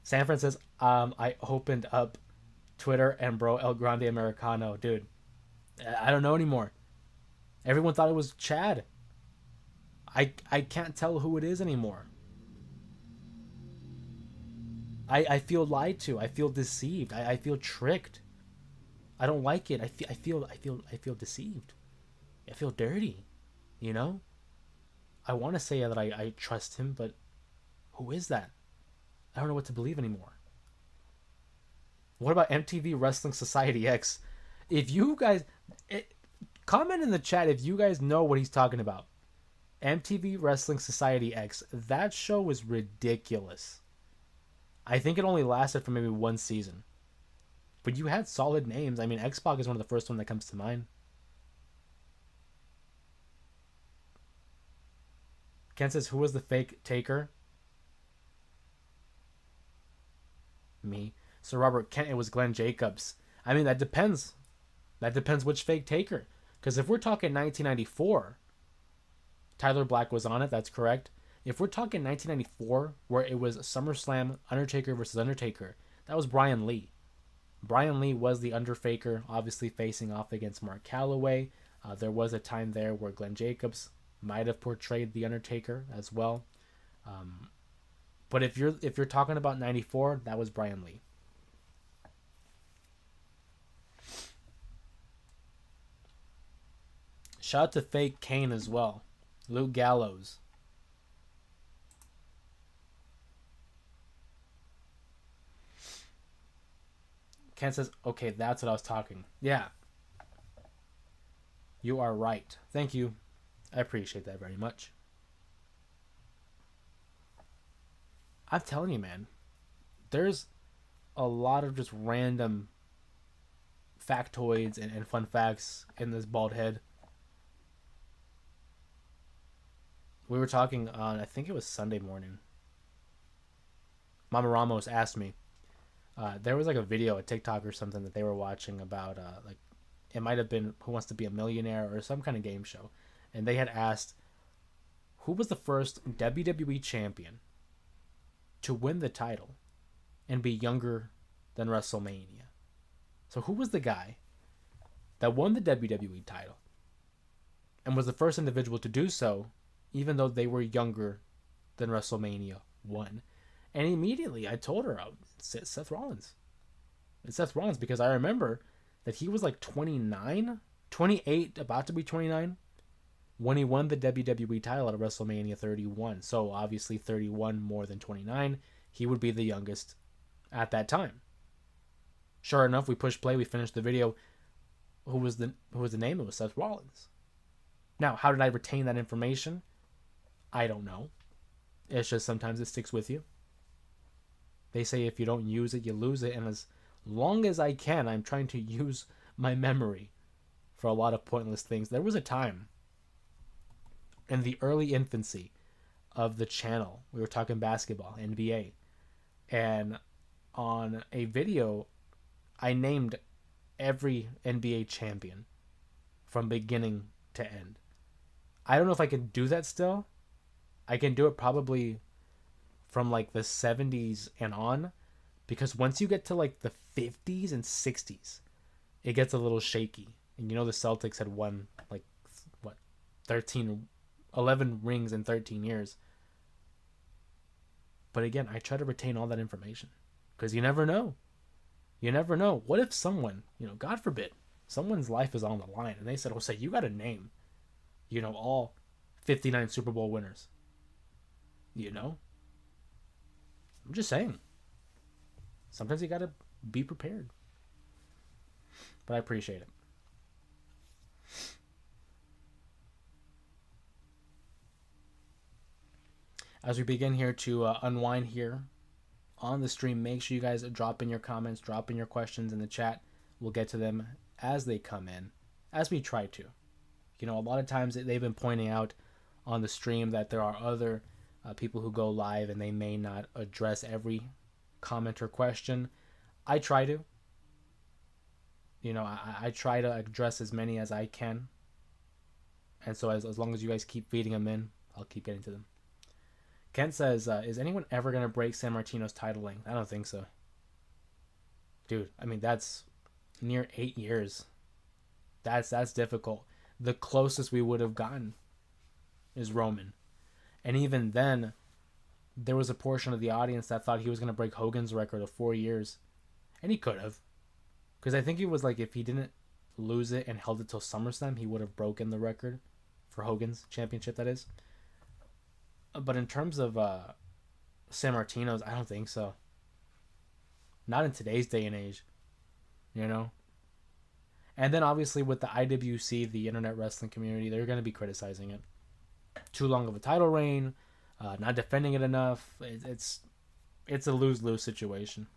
San Fran says, I opened up Twitter and bro El Grande Americano. Dude, I don't know anymore. Everyone thought it was Chad. I can't tell who it is anymore. I feel lied to. I feel deceived. I feel tricked. I don't like it. I feel deceived. I feel dirty. I want to say that I trust him, but who is that? I don't know what to believe anymore. What about MTV Wrestling Society X? If you guys comment in the chat if you guys know what he's talking about. MTV Wrestling Society X. That show was ridiculous. I think it only lasted for maybe one season. But you had solid names. I mean, X-Pac is one of the first one that comes to mind. Ken says, who was the fake taker? Me. So Robert Kent, it was Glenn Jacobs. I mean, that depends. That depends which fake taker. Because if we're talking 1994, Tyler Black was on it, that's correct. If we're talking 1994, where it was SummerSlam, Undertaker versus Undertaker, that was Brian Lee. Brian Lee was the Underfaker, obviously facing off against Mark Calloway. There was a time there where Glenn Jacobs might have portrayed the Undertaker as well. But if you're talking about 94, that was Brian Lee. Shout out to Fake Kane as well. Luke Gallows. Ken says, okay, that's what I was talking. Yeah. You are right. Thank you. I appreciate that very much. I'm telling you, man. There's a lot of just random factoids and fun facts in this bald head. We were talking on, I think it was Sunday morning. Mama Ramos asked me. There was like a video, a TikTok or something that they were watching about, like, it might have been Who Wants to Be a Millionaire or some kind of game show. And they had asked, who was the first WWE champion to win the title and be younger than WrestleMania? So who was the guy that won the WWE title and was the first individual to do so, even though they were younger than WrestleMania 1? And immediately I told her, it's Seth Rollins. It's Seth Rollins, because I remember that he was like 29, 28, about to be 29, when he won the WWE title at WrestleMania 31. So obviously 31 more than 29. He would be the youngest at that time. Sure enough, we pushed play. We finished the video. Who was the name? It was Seth Rollins. Now, how did I retain that information? I don't know. It's just sometimes it sticks with you. They say if you don't use it, you lose it. And as long as I can, I'm trying to use my memory for a lot of pointless things. There was a time in the early infancy of the channel, we were talking basketball, NBA, and on a video, I named every NBA champion from beginning to end. I don't know if I can do that still. I can do it probably from like the 70s and on, because once you get to like the 50s and 60s, it gets a little shaky. And you know the Celtics had won like what 11 rings in 13 years. But again, I try to retain all that information because you never know. You never know. What if someone, God forbid, someone's life is on the line and they said, "Jose, you got to name, all 59 Super Bowl winners." I'm just saying. Sometimes you got to be prepared. But I appreciate it. As we begin here to unwind here on the stream, make sure you guys drop in your comments, drop in your questions in the chat. We'll get to them as they come in, as we try to. A lot of times they've been pointing out on the stream that there are other people who go live and they may not address every comment or question. I try to. I try to address as many as I can. And so as long as you guys keep feeding them in, I'll keep getting to them. Kent says, is anyone ever going to break San Martino's title length? I don't think so. Dude, I mean, that's near 8 years. That's difficult. The closest we would have gotten is Roman. And even then, there was a portion of the audience that thought he was going to break Hogan's record of 4 years. And he could have. Because I think it was like if he didn't lose it and held it till SummerSlam, he would have broken the record for Hogan's championship, that is. But in terms of San Martino's, I don't think so. Not in today's day and age. And then obviously with the IWC, the Internet Wrestling Community, they're going to be criticizing it. Too long of a title reign, not defending it enough. It's a lose-lose situation.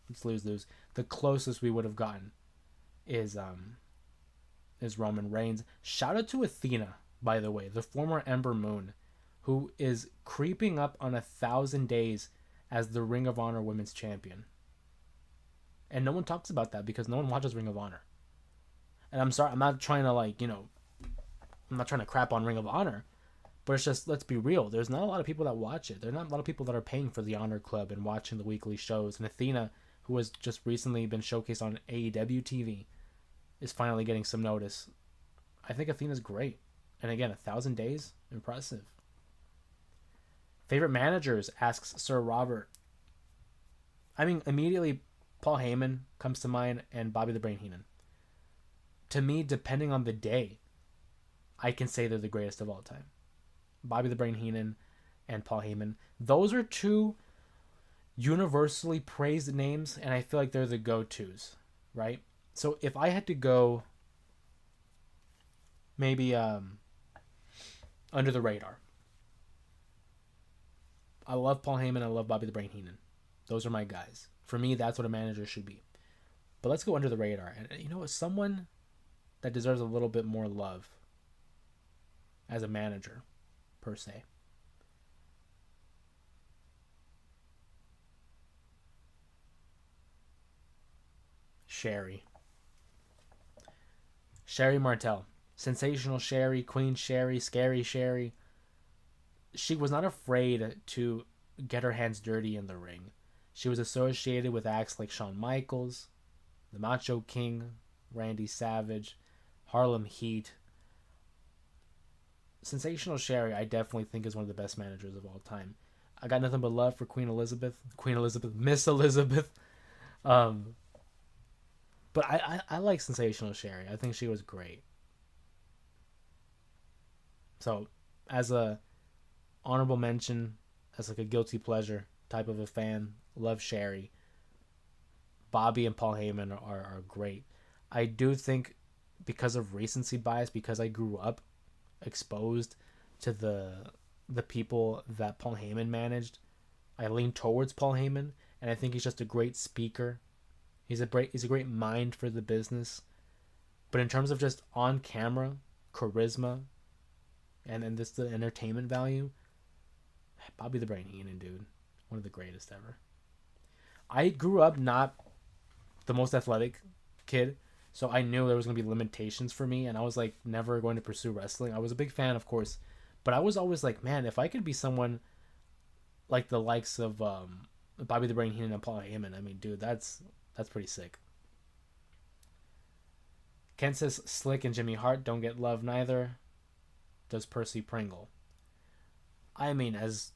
It's lose-lose. The closest we would have gotten is Roman Reigns. Shout out to Athena, by the way, the former Ember Moon, who is creeping up on 1,000 days as the Ring of Honor Women's Champion. And no one talks about that because no one watches Ring of Honor. And I'm sorry, I'm not trying to I'm not trying to crap on Ring of Honor, but it's just, let's be real. There's not a lot of people that watch it. There's not a lot of people that are paying for the Honor Club and watching the weekly shows. And Athena, who has just recently been showcased on AEW TV, is finally getting some notice. I think Athena's great. And again, 1,000 days? Impressive. Favorite managers, asks Sir Robert. I mean, immediately Paul Heyman comes to mind and Bobby the Brain Heenan. To me, depending on the day, I can say they're the greatest of all time. Bobby the Brain Heenan and Paul Heyman. Those are two universally praised names, and I feel like they're the go-tos, right? So if I had to go maybe under the radar, I love Paul Heyman. I love Bobby the Brain Heenan. Those are my guys. For me, that's what a manager should be. But let's go under the radar. And someone that deserves a little bit more love as a manager, per se. Sherry Martel. Sensational Sherry, Queen Sherry, Scary Sherry. She was not afraid to get her hands dirty in the ring. She was associated with acts like Shawn Michaels, the Macho King, Randy Savage, Harlem Heat. Sensational Sherry, I definitely think, is one of the best managers of all time. I got nothing but love for Miss Elizabeth. But I like Sensational Sherry. I think she was great. So, as a honorable mention, as like a guilty pleasure type of a fan, love Sherry. Bobby and Paul Heyman are great. I do think because of recency bias, because I grew up exposed to the people that Paul Heyman managed, I lean towards Paul Heyman, and I think he's just a great speaker. He's a great mind for the business. But in terms of just on camera charisma and this the entertainment value, Bobby the Brain Heenan, dude, one of the greatest ever. I grew up not the most athletic kid, so I knew there was gonna be limitations for me, and I was like never going to pursue wrestling. I was a big fan, of course, but I was always like, man, if I could be someone like the likes of Bobby the Brain Heenan and Paul Heyman, I mean, dude, that's pretty sick. Ken says Slick and Jimmy Hart don't get love neither. Does Percy Pringle? I mean, as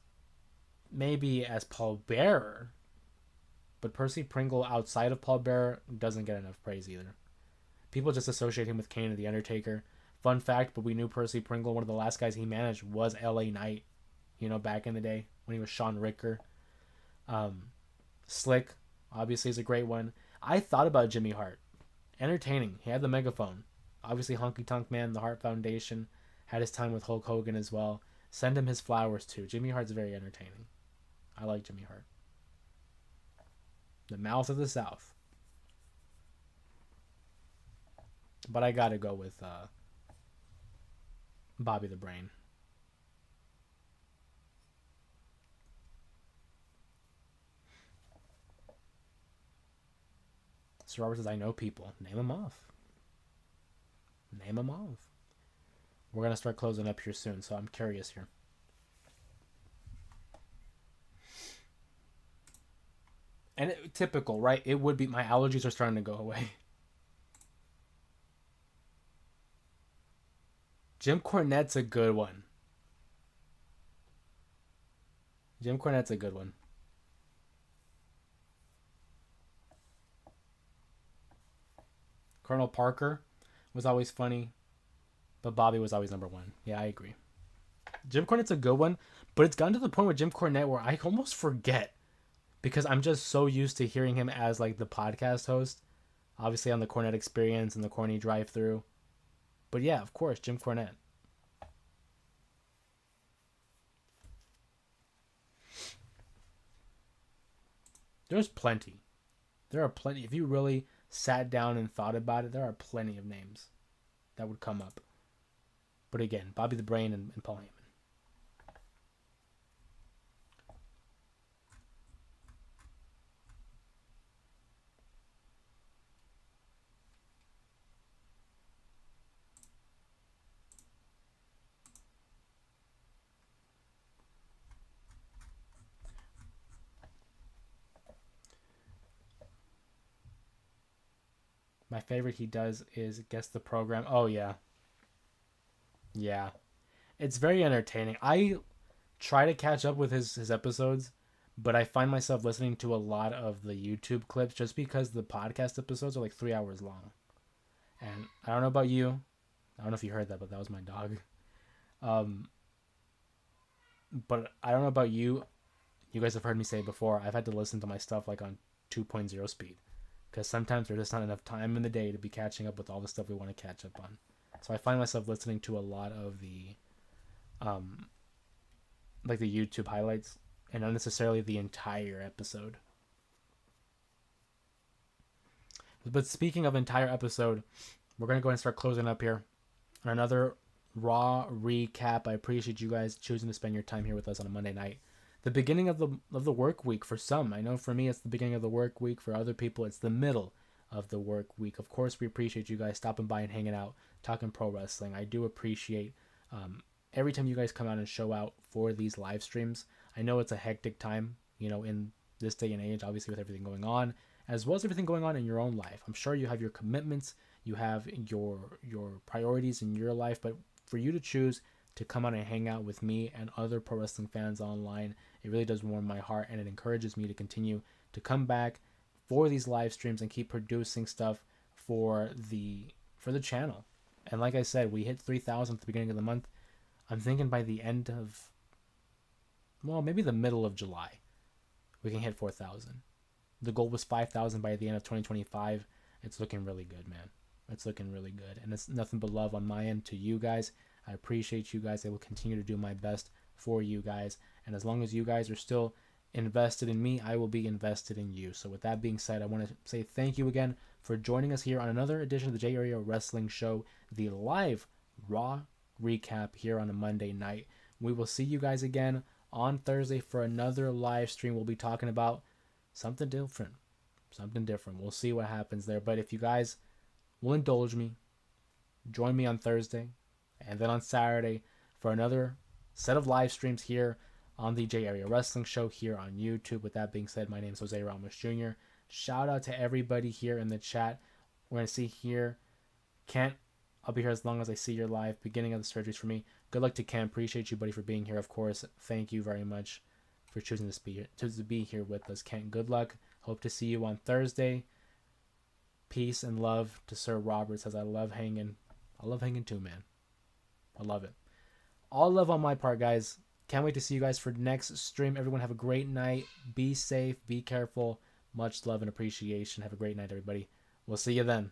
maybe as Paul Bearer, but Percy Pringle outside of Paul Bearer doesn't get enough praise either. People just associate him with Kane and The Undertaker. Fun fact, but we knew Percy Pringle, one of the last guys he managed was LA Knight, back in the day when he was Sean Ricker. Um, Slick, obviously, is a great one. I thought about Jimmy Hart. Entertaining. He had the megaphone. Obviously, Honky Tonk Man, the Hart Foundation, had his time with Hulk Hogan as well. Send him his flowers too. Jimmy Hart's very entertaining. I like Jimmy Hart. The mouth of the South. But I gotta go with Bobby the Brain. Sir Robert says, I know people. Name them off. Name them off. We're going to start closing up here soon, so I'm curious here. And typical, right? It would be, my allergies are starting to go away. Jim Cornette's a good one. Jim Cornette's a good one. Colonel Parker was always funny, but Bobby was always number one. Yeah, I agree. Jim Cornette's a good one, but it's gotten to the point with Jim Cornette where I almost forget because I'm just so used to hearing him as like the podcast host, obviously on the Cornette Experience and the Corny Drive Through. But yeah, of course, Jim Cornette. There's plenty. There are plenty. If you really sat down and thought about it, there are plenty of names that would come up. But again, Bobby the Brain and Paul Heyman. My favorite he does is Guess the Program. Oh, yeah. Yeah. It's very entertaining. I try to catch up with his episodes, but I find myself listening to a lot of the YouTube clips just because the podcast episodes are like 3 hours long. And I don't know about you. I don't know if you heard that, but that was my dog. Um, but I don't know about you. You guys have heard me say before, I've had to listen to my stuff like on 2.0 speed because sometimes there's just not enough time in the day to be catching up with all the stuff we want to catch up on. So I find myself listening to a lot of the um like the YouTube highlights and not necessarily the entire episode. But speaking of entire episode, we're gonna go ahead and start closing up here. Another Raw recap. I appreciate you guys choosing to spend your time here with us on a Monday night. The beginning of the work week for some. I know for me it's the beginning of the work week. For other people it's the middle of the work week. Of course, we appreciate you guys stopping by and hanging out, talking pro wrestling. I do appreciate every time you guys come out and show out for these live streams. I know it's a hectic time, in this day and age, obviously with everything going on, as well as everything going on in your own life. I'm sure you have your commitments, you have your priorities in your life, but for you to choose to come out and hang out with me and other pro wrestling fans online, it really does warm my heart, and it encourages me to continue to come back for these live streams and keep producing stuff for the channel. And like I said, we hit 3,000 at the beginning of the month. I'm thinking by the end of, well, maybe the middle of July, we can hit 4,000. The goal was 5,000 by the end of 2025. It's looking really good, man. It's looking really good. And it's nothing but love on my end to you guys. I appreciate you guys. I will continue to do my best for you guys. And as long as you guys are still invested in me, I will be invested in you. So with that being said, I want to say thank you again for joining us here on another edition of the J Area Wrestling Show, the live Raw recap here on a Monday night. We will see you guys again on Thursday for another live stream. We'll be talking about something different. Something different. We'll see what happens there. But if you guys will indulge me, join me on Thursday and then on Saturday for another set of live streams here on the J Area Wrestling Show here on YouTube. With that being said, my name is Jose Ramos Jr. Shout out to everybody here in the chat. We're going to see here. Kent, I'll be here as long as I see your live. Beginning of the surgeries for me. Good luck to Kent. Appreciate you, buddy, for being here. Of course, thank you very much for choosing to be here with us, Kent. Good luck. Hope to see you on Thursday. Peace and love to Sir Robert. Says I love hanging. I love hanging too, man. I love it. All love on my part, guys. Can't wait to see you guys for next stream. Everyone have a great night. Be safe. Be careful. Much love and appreciation. Have a great night, everybody. We'll see you then.